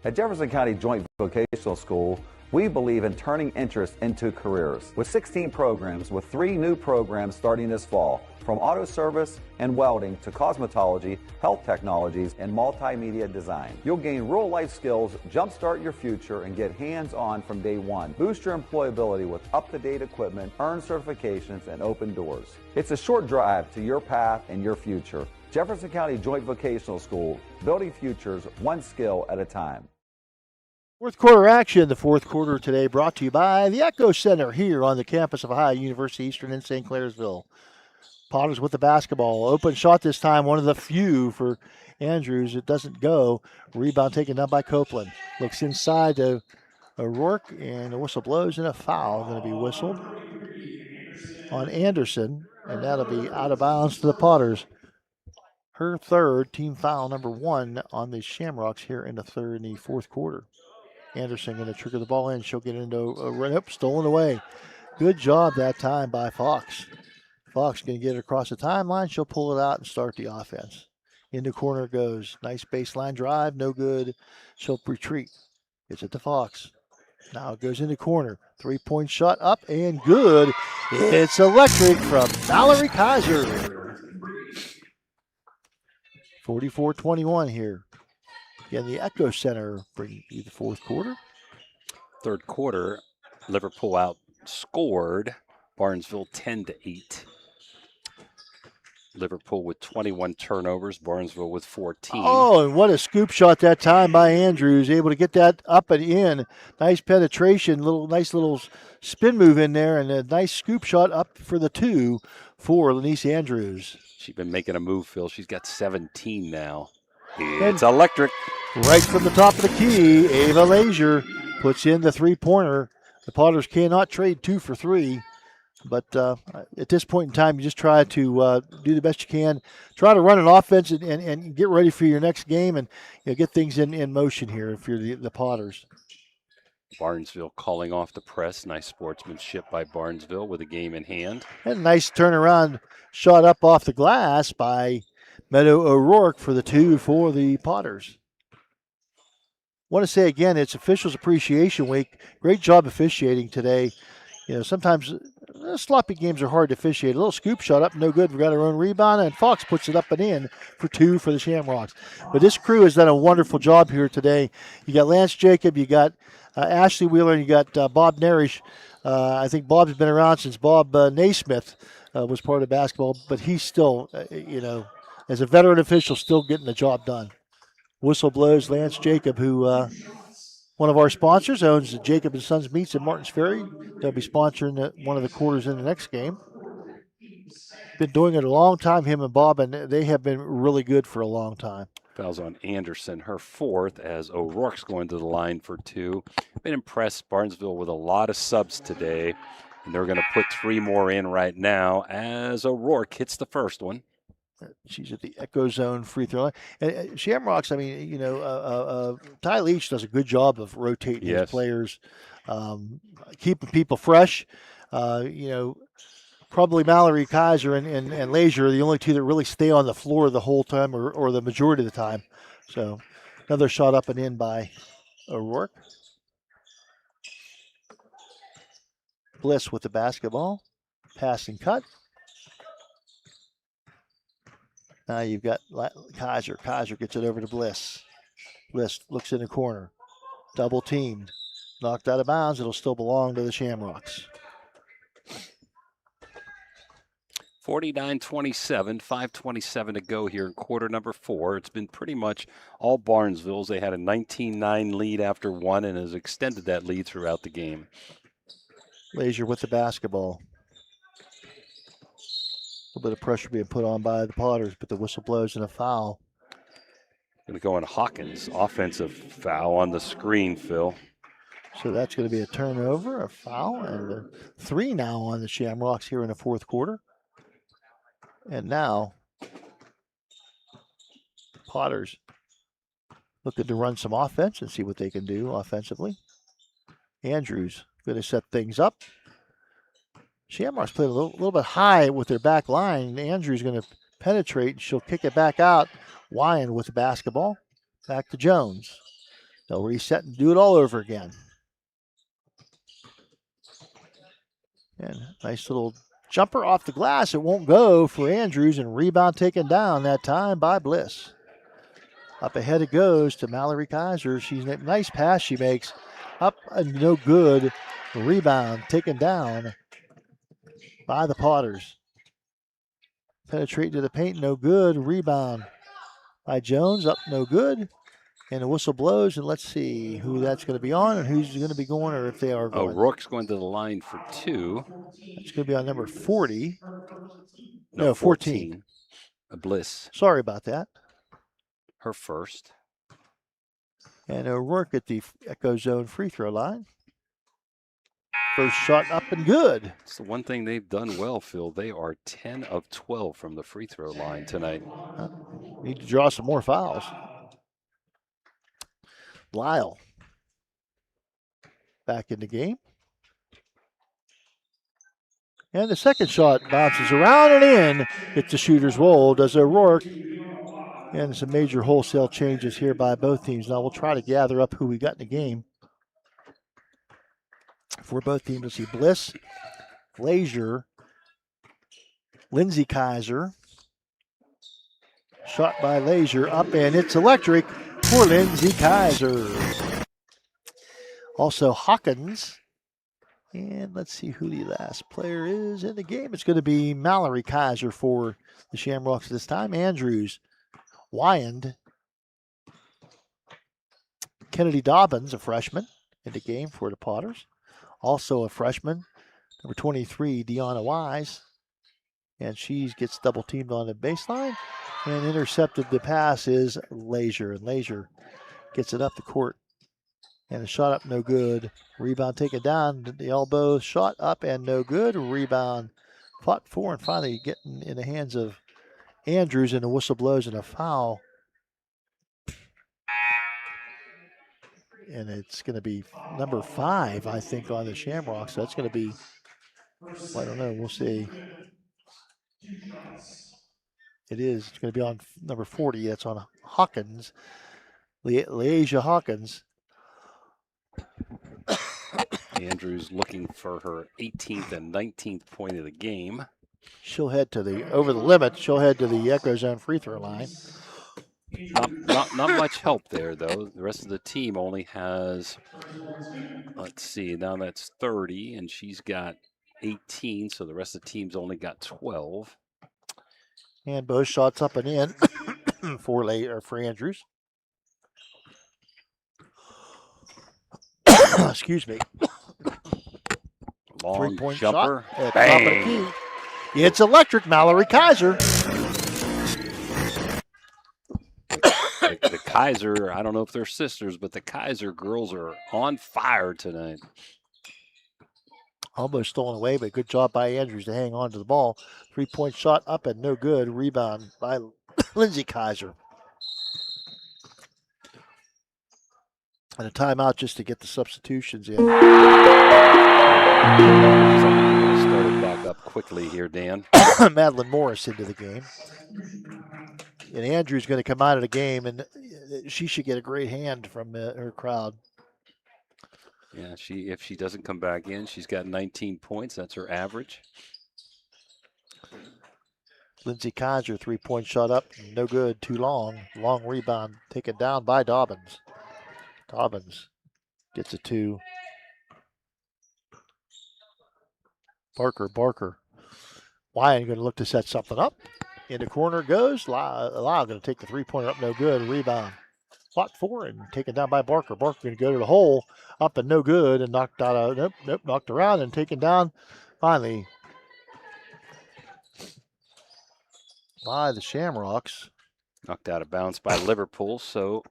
At Jefferson County Joint Vocational School, we believe in turning interest into careers. With 16 programs, with 3 new programs starting this fall, from auto service and welding to cosmetology, health technologies, and multimedia design. You'll gain real-life skills, jumpstart your future, and get hands-on from day one. Boost your employability with up-to-date equipment, earn certifications, and open doors. It's a short drive to your path and your future. Jefferson County Joint Vocational School, building futures one skill at a time. Fourth quarter action, the fourth quarter today brought to you by the Echo Center here on the campus of Ohio University Eastern in St. Clairsville. Potters with the basketball. Open shot this time, one of the few for Andrews. It doesn't go. Rebound taken down by Copeland. Looks inside to O'Rourke, and the whistle blows, and a foul going to be whistled on Anderson, and that'll be out of bounds to the Potters. Her third, team foul number 1 on the Shamrocks here in the fourth quarter. Anderson going to trigger the ball in. She'll get into a run up, stolen away. Good job that time by Fox. Fox going to get it across the timeline. She'll pull it out and start the offense. In the corner goes. Nice baseline drive. No good. She'll retreat. Gets it to Fox. Now it goes in the corner. 3-point shot up and good. It's electric from Valerie Kaiser. 44-21 here. Again, the Echo Center bringing you the fourth quarter. Third quarter, Liverpool outscored Barnesville 10-8. Liverpool with 21 turnovers, Barnesville with 14. Oh, and what a scoop shot that time by Andrews. Able to get that up and in. Nice penetration, nice little spin move in there, and a nice scoop shot up for the 2 for Lanice Andrews. She's been making a move, Phil. She's got 17 now. It's electric. Right from the top of the key, Ava Lazier puts in the 3-pointer. The Potters cannot trade 2 for 3. But at this point in time, you just try to do the best you can. Try to run an offense and get ready for your next game and get things in motion here if you're the Potters. Barnesville calling off the press. Nice sportsmanship by Barnesville with a game in hand. And a nice turnaround shot up off the glass by Meadow O'Rourke for the 2 for the Potters. Want to say again, it's Officials Appreciation Week. Great job officiating today. Sometimes sloppy games are hard to officiate. A little scoop shot up, no good. We got our own rebound, and Fox puts it up and in for 2 for the Shamrocks. But this crew has done a wonderful job here today. You got Lance Jacob, you got Ashley Wheeler, and you got Bob Narish. I think Bob's been around since Bob Naismith was part of basketball, but he's still, as a veteran official, still getting the job done. Whistle blows Lance Jacob, who one of our sponsors owns the Jacob & Sons Meats in Martins Ferry. They'll be sponsoring one of the quarters in the next game. Been doing it a long time, him and Bob, and they have been really good for a long time. Fouls on Anderson, her 4th, as O'Rourke's going to the line for 2. Been impressed, Barnesville, with a lot of subs today, and they're going to put 3 more in right now as O'Rourke hits the first one. She's at the Echo Zone free throw line. And Shamrocks, Ty Leach does a good job of rotating his players, keeping people fresh. Probably Mallory Kaiser and Leisure are the only 2 that really stay on the floor the whole time or the majority of the time. So another shot up and in by O'Rourke. Bliss with the basketball. Pass and cut. Now you've got Kaiser. Kaiser gets it over to Bliss. Bliss looks in the corner. Double teamed. Knocked out of bounds. It'll still belong to the Shamrocks. 49-27, 5:27 to go here in quarter number 4. It's been pretty much all Barnesville's. They had a 19-9 lead after 1 and has extended that lead throughout the game. Leisure with the basketball. A little bit of pressure being put on by the Potters, but the whistle blows and a foul. Going to go on Hawkins. Offensive foul on the screen, Phil. So that's going to be a turnover, a foul, and a 3 now on the Shamrocks here in the 4th quarter. And now Potters looking to run some offense and see what they can do offensively. Andrews going to set things up. Shamrocks played a little bit high with their back line. Andrews going to penetrate. She'll kick it back out. Wyan with the basketball. Back to Jones. They'll reset and do it all over again. And nice little jumper off the glass. It won't go for Andrews, and rebound taken down that time by Bliss. Up ahead it goes to Mallory Kaiser. She's a nice pass she makes. Up and no good. Rebound taken down by the Potters. Penetrate to the paint, no good. Rebound by Jones, up no good. And the whistle blows, and let's see who that's going to be on and who's going to be going, or if they are going. O'Rourke's going to the line for 2. It's going to be on number 40. No, 14. A Bliss. Sorry about that. Her first. And O'Rourke at the Echo Zone free throw line. First shot up and good. It's the one thing they've done well, Phil. They are 10 of 12 from the free throw line tonight. Need to draw some more fouls. Lyle back in the game. And the second shot bounces around and in. It's the shooter's roll. Does O'Rourke. And some major wholesale changes here by both teams. Now we'll try to gather up who we got in the game. For both teams, let's see. Bliss, Glazier, Lindsay Kaiser. Shot by Glazier up, and it's electric for Lindsay Kaiser. Also Hawkins. And let's see who the last player is in the game. It's going to be Mallory Kaiser for the Shamrocks this time. Andrews, Wyand, Kennedy Dobbins, a freshman, in the game for the Potters. Also a freshman, number 23, Deanna Wise. And she gets double teamed on the baseline. And intercepted the pass is Leisure. And Leisure gets it up the court. And the shot up, no good. Rebound taken down. The elbow shot up and no good. Rebound fought for and finally getting in the hands of Andrews, and the whistle blows and a foul. And it's going to be number 5, I think, on the Shamrocks. So that's going to be, I don't know, we'll see. It is. It's going to be on number 40. That's on Hawkins, Leasia Hawkins. Andrews looking for her 18th and 19th point of the game. She'll head to over the limit. She'll head to the Echo Zone free throw line. Not much help there, though. The rest of the team only has, let's see, now that's 30, and she's got 18, so the rest of the team's only got 12. And both shots up and in for Andrews. Excuse me. Long Three-point jumper. Shot at top of the key. It's electric, Mallory Kaiser. The Kaiser, I don't know if they're sisters, but the Kaiser girls are on fire tonight. Almost stolen away, but good job by Andrews to hang on to the ball. Three-point shot up and no good. Rebound by Lindsay Kaiser. And a timeout just to get the substitutions in. Started back up quickly here, Dan. Madeline Morris into the game. And Andrew's going to come out of the game, and she should get a great hand from her crowd. Yeah, if she doesn't come back in, she's got 19 points. That's her average. Lindsay Kaiser, three-point shot up, no good, too long. Long rebound taken down by Dobbins. Dobbins gets a two. Barker. Wyan going to look to set something up. In the corner goes. Lau going to take the three-pointer up, no good. Rebound. Fought for and taken down by Barker. Barker going to go to the hole, up and no good, and knocked out. Nope, knocked around and taken down finally by the Shamrocks. Knocked out of bounds by Liverpool, so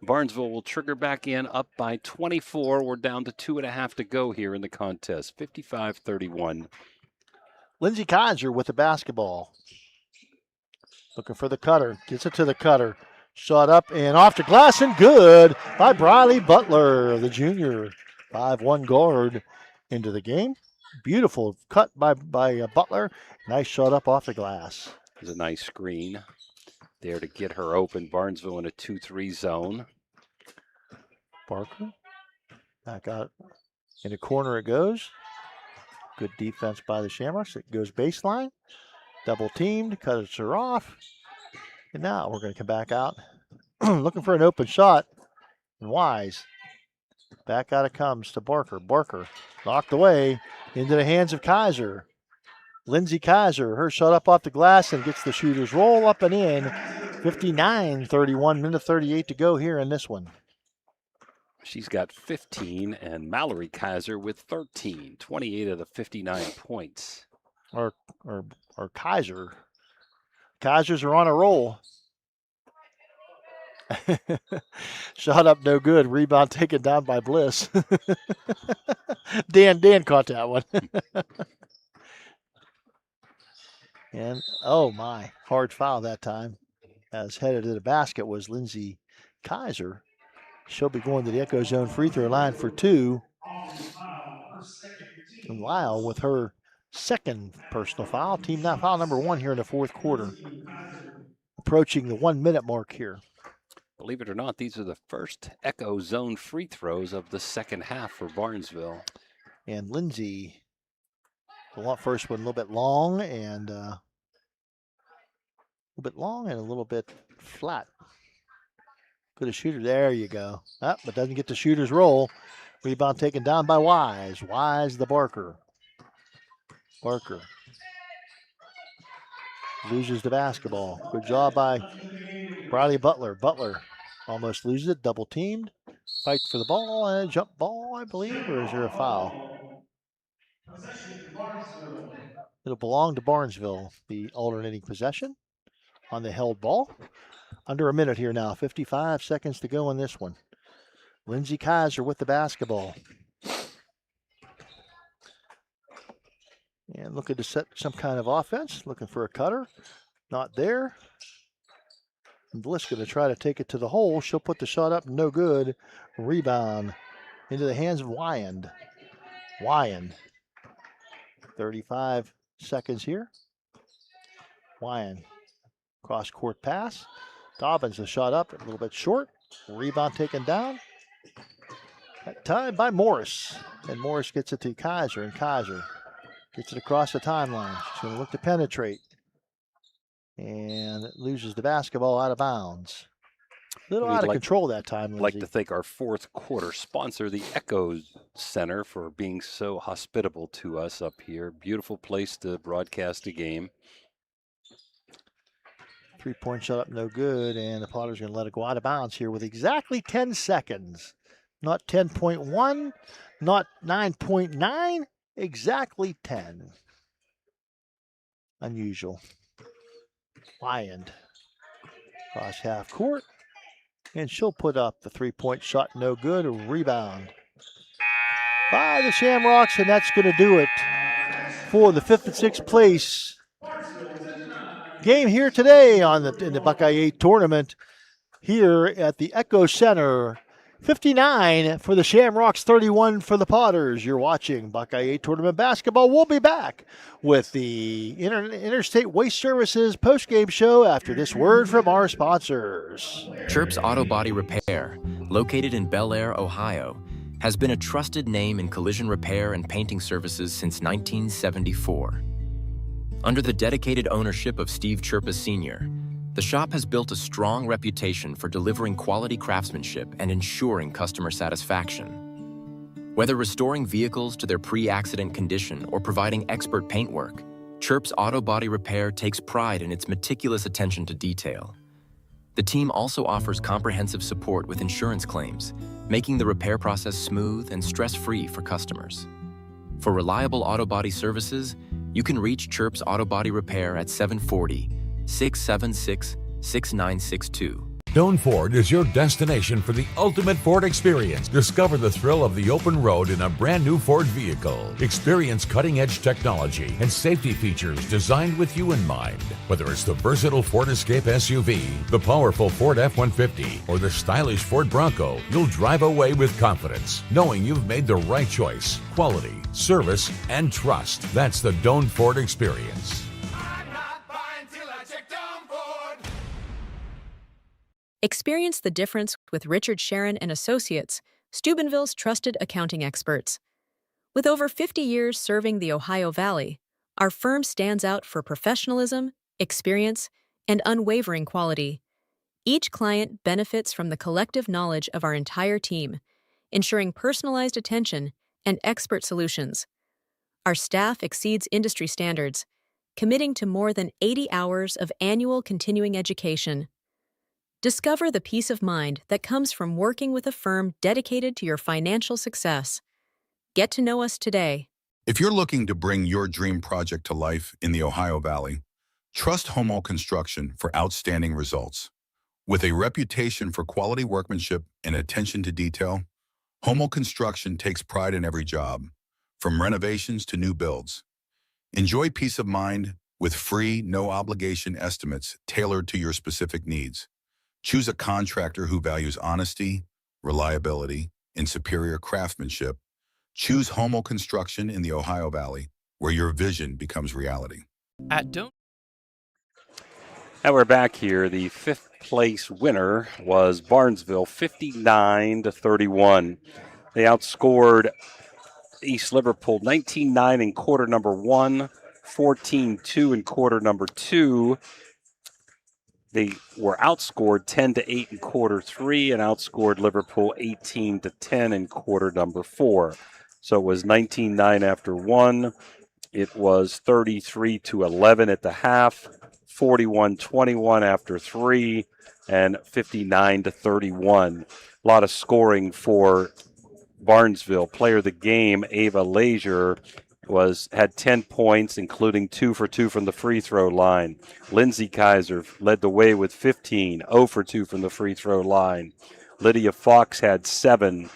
Barnesville will trigger back in up by 24. We're down to 2.5 to go here in the contest, 55-31. Lindsay Kaiser with the basketball. Looking for the cutter. Gets it to the cutter. Shot up and off the glass and good by Briley Butler, the junior. 5'1" guard into the game. Beautiful cut by Butler. Nice shot up off the glass. There's a nice screen there to get her open. Barnesville in a 2-3 zone. Barker. Back out in the corner it goes. Good defense by the Shamrocks. It goes baseline. Double teamed. Cuts her off. And now we're going to come back out. Looking for an open shot. And Wise. Back out it comes to Barker. Barker knocked away into the hands of Kaiser. Lindsay Kaiser, her shot up off the glass and gets the shooter's roll up and in. 59-31, minute 38 to go here in this one. She's got 15, and Mallory Kaiser with 13, 28 of the 59 points. Or Kaiser. Kaisers are on a roll. Shot up no good. Rebound taken down by Bliss. Dan caught that one. And, oh my, hard foul that time. As headed to the basket was Lindsay Kaiser. She'll be going to the Echo Zone free throw line for two. And Lyle with her second personal foul. Team now foul number one here in the fourth quarter. Approaching the 1 minute mark here. Believe it or not, these are the first Echo Zone free throws of the second half for Barnesville. And Lindsay, the first one a little bit long and a little bit flat. Good a shooter. There you go. But doesn't get the shooter's roll. Rebound taken down by Wise. Wise the Barker. Barker loses the basketball. Good job by Briley Butler. Butler almost loses it. Double teamed. Fight for the ball and a jump ball, I believe, or is there a foul? It'll belong to Barnesville, the alternating possession on the held ball. Under a minute here now. 55 seconds to go in this one. Lindsay Kaiser with the basketball. And looking to set some kind of offense. Looking for a cutter. Not there. And Bliss going to try to take it to the hole. She'll put the shot up. No good. Rebound into the hands of Wyand. 35 seconds here. Wyand. Cross court pass. Dobbins the shot up. A little bit short. Rebound taken down. Time by Morris. And Morris gets it to Kaiser, and Kaiser gets it across the timeline. She's going to look to penetrate. And loses the basketball out of bounds. A little out of control that time, Lindsay. I'd like to thank our fourth quarter sponsor, the Echo Center, for being so hospitable to us up here. Beautiful place to broadcast a game. 3-point shot up, no good, and the Potters are going to let it go out of bounds here with exactly 10 seconds. Not 10.1, not 9.9, exactly 10. Unusual. Wyand across half court, and she'll put up the 3-point shot, no good, a rebound by the Shamrocks, and that's going to do it for the 5th and 6th place game here today in the Buckeye 8 tournament here at the Echo Center. 59 for the Shamrocks, 31 for the Potters. You're watching Buckeye 8 tournament basketball. We'll be back with the Interstate Waste Services postgame show after this word from our sponsors. Chirps Auto Body Repair, located in Bel Air, Ohio, has been a trusted name in collision repair and painting services since 1974. Under the dedicated ownership of Steve Chirpa Sr., the shop has built a strong reputation for delivering quality craftsmanship and ensuring customer satisfaction. Whether restoring vehicles to their pre-accident condition or providing expert paintwork, Chirp's Auto Body Repair takes pride in its meticulous attention to detail. The team also offers comprehensive support with insurance claims, making the repair process smooth and stress-free for customers. For reliable auto body services, you can reach Chirp's Auto Body Repair at 740-676-6962. Doan Ford is your destination for the ultimate Ford experience. Discover the thrill of the open road in a brand new Ford vehicle. Experience cutting-edge technology and safety features designed with you in mind. Whether it's the versatile Ford Escape SUV, the powerful Ford F-150, or the stylish Ford Bronco, you'll drive away with confidence, knowing you've made the right choice. Quality, service, and trust. That's the Doan Ford experience. Experience the difference with Richard Sharon and Associates, Steubenville's trusted accounting experts. With over 50 years serving the Ohio Valley, our firm stands out for professionalism, experience, and unwavering quality. Each client benefits from the collective knowledge of our entire team, ensuring personalized attention and expert solutions. Our staff exceeds industry standards, committing to more than 80 hours of annual continuing education. Discover the peace of mind that comes from working with a firm dedicated to your financial success. Get to know us today. If you're looking to bring your dream project to life in the Ohio Valley, trust Homo Construction for outstanding results. With a reputation for quality workmanship and attention to detail, Homo Construction takes pride in every job, from renovations to new builds. Enjoy peace of mind with free, no-obligation estimates tailored to your specific needs. Choose a contractor who values honesty, reliability, and superior craftsmanship. Choose Homo Construction in the Ohio Valley, where your vision becomes reality. At Now we're back here. The 5th place winner was Barnesville, 59-31. They outscored East Liverpool 19-9 in quarter number 1, 14-2 in quarter number 2. They were outscored 10-8 in quarter 3 and outscored Liverpool 18-10 in quarter number 4. So it was 19-9 after 1. It was 33-11 at the half, 41-21 after 3, and 59-31. A lot of scoring for Barnesville. Player of the game, Ava Leisure, had 10 points, including 2 for 2 from the free throw line. Lindsay Kaiser led the way with 15, 0 for 2 from the free throw line. Lydia Fox had 7.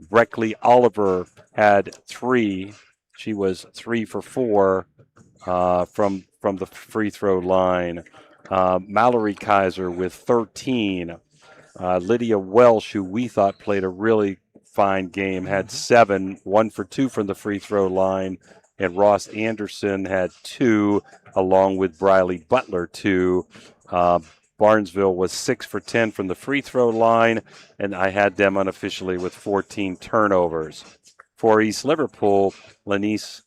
Breckley Oliver had 3. She was 3 for 4 from the free throw line. Mallory Kaiser with 13. Lydia Welsh, who we thought played a really fine game, had 7, 1 for 2 from the free throw line, and Ross Anderson had 2, along with Briley Butler 2. Barnesville was 6 for 10 from the free throw line, and I had them unofficially with 14 turnovers. For East Liverpool, Lanice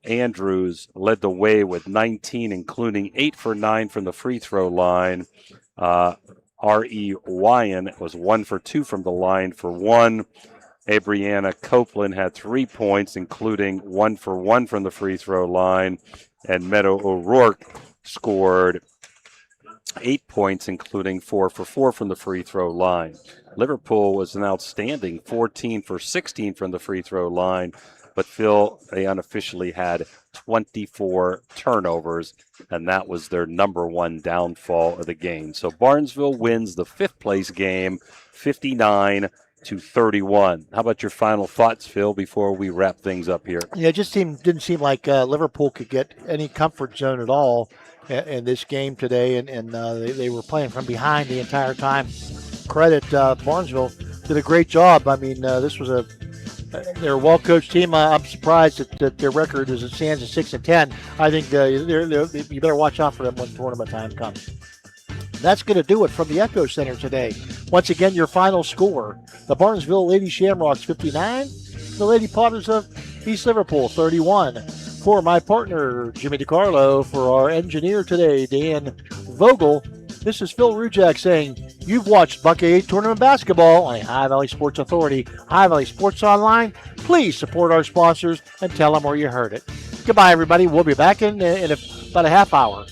Andrews led the way with 19, including 8 for 9 from the free throw line. R.E. Wyan was 1 for 2 from the line for 1. Abrianna Copeland had 3 points, including 1 for 1 from the free throw line. And Meadow O'Rourke scored 8 points, including 4 for 4 from the free throw line. Liverpool was an outstanding 14 for 16 from the free throw line, but Phil, they unofficially had 24 turnovers, and that was their number one downfall of the game. So Barnesville wins the 5th place game, 59-31. How about your final thoughts, Phil, before we wrap things up here? Yeah, it just didn't seem like Liverpool could get any comfort zone at all in this game today, and they were playing from behind the entire time. Credit Barnesville, did a great job. I mean, this was they're a well-coached team. I'm surprised that their record as it stands at 6-10. I think you better watch out for them when tournament time comes. That's going to do it from the Echo Center today. Once again, your final score: the Barnesville Lady Shamrocks 59, the Lady Potters of East Liverpool 31. For my partner Jimmy DiCarlo, for our engineer today Dan Vogel, this is Phil Rujak saying you've watched Buckeye 8 Tournament Basketball on the High Valley Sports Authority, High Valley Sports Online. Please support our sponsors and tell them where you heard it. Goodbye, everybody. We'll be back in about a half hour.